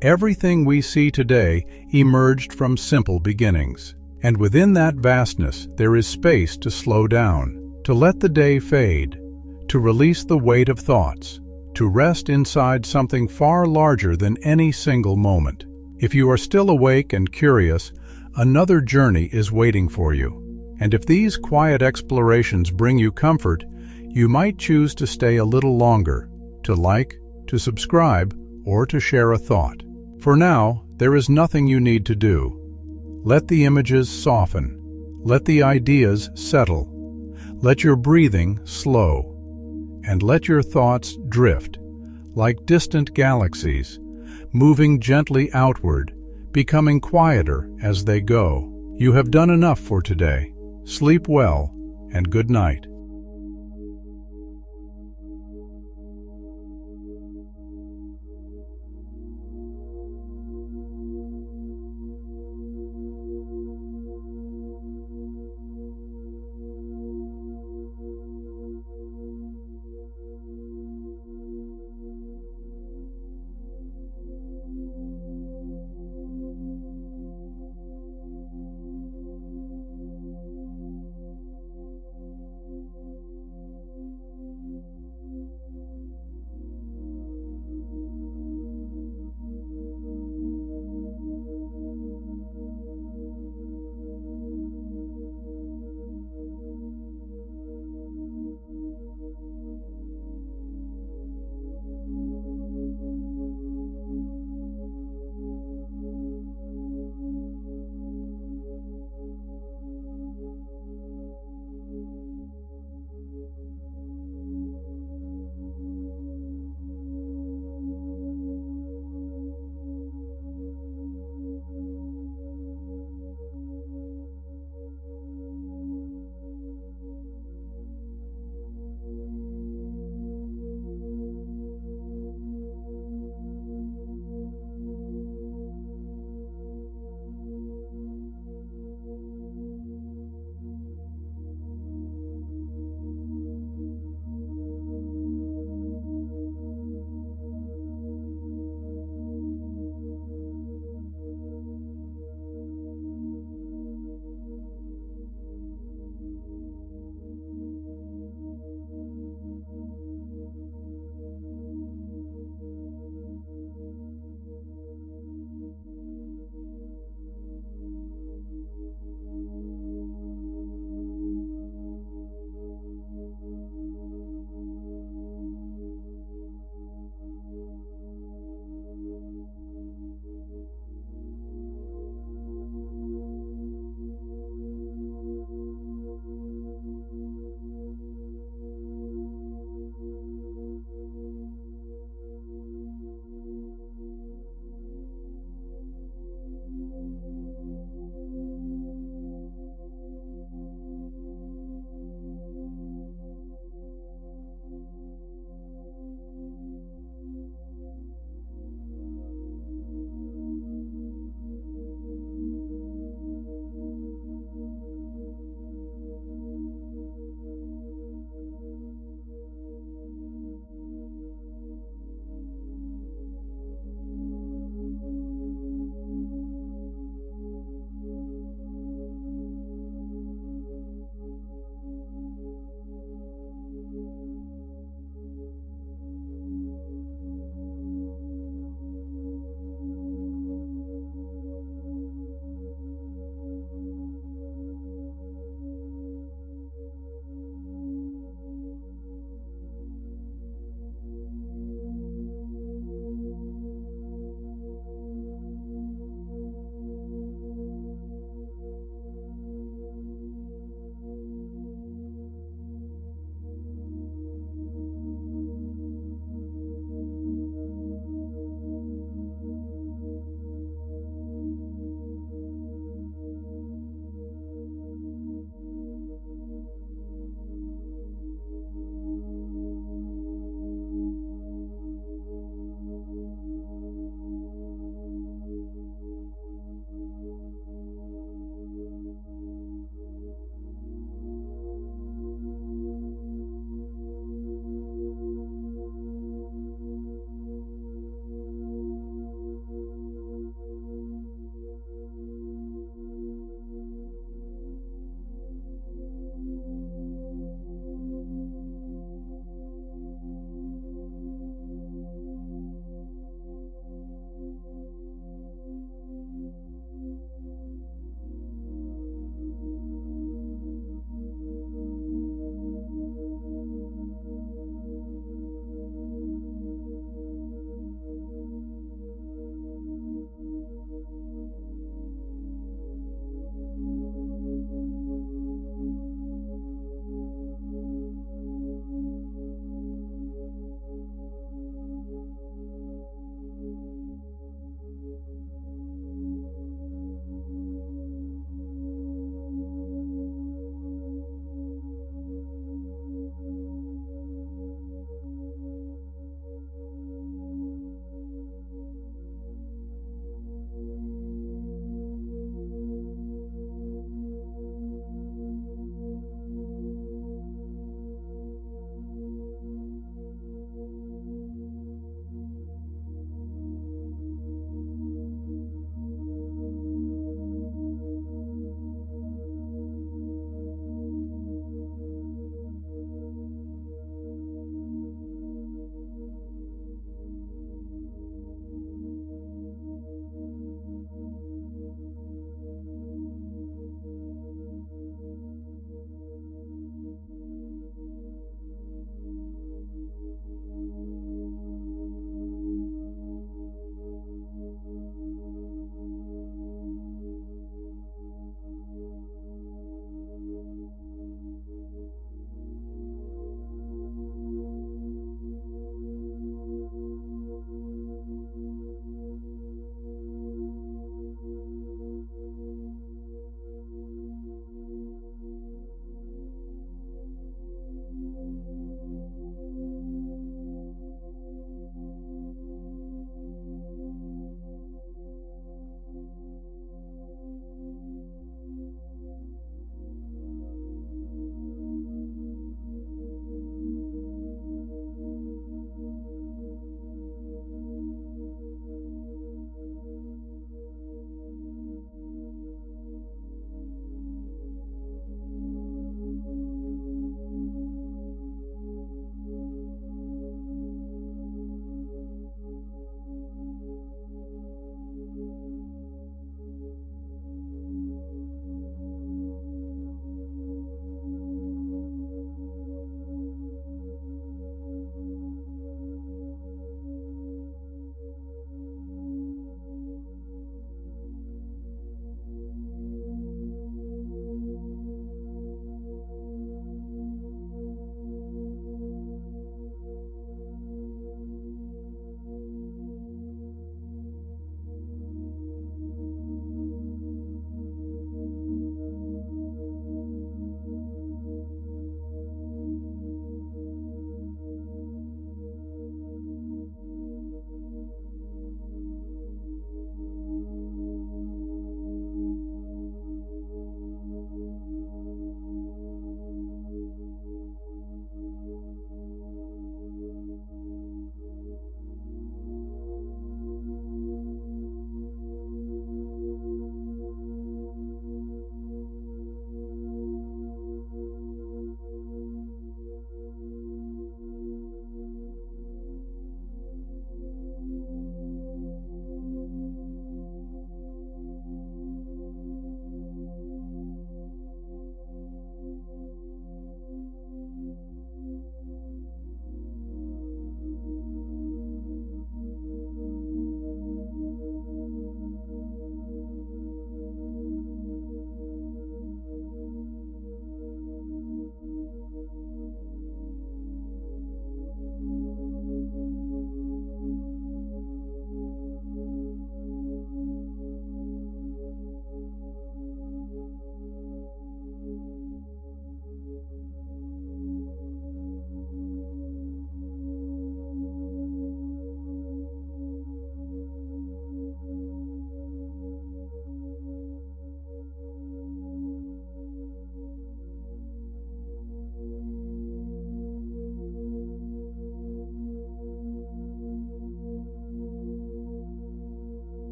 everything we see today emerged from simple beginnings. And within that vastness, there is space to slow down, to let the day fade, to release the weight of thoughts, to rest inside something far larger than any single moment. If you are still awake and curious, another journey is waiting for you. And if these quiet explorations bring you comfort, you might choose to stay a little longer, to like, to subscribe, or to share a thought. For now, there is nothing you need to do. Let the images soften. Let the ideas settle. Let your breathing slow. And let your thoughts drift, like distant galaxies, moving gently outward, becoming quieter as they go. You have done enough for today. Sleep well, and good night.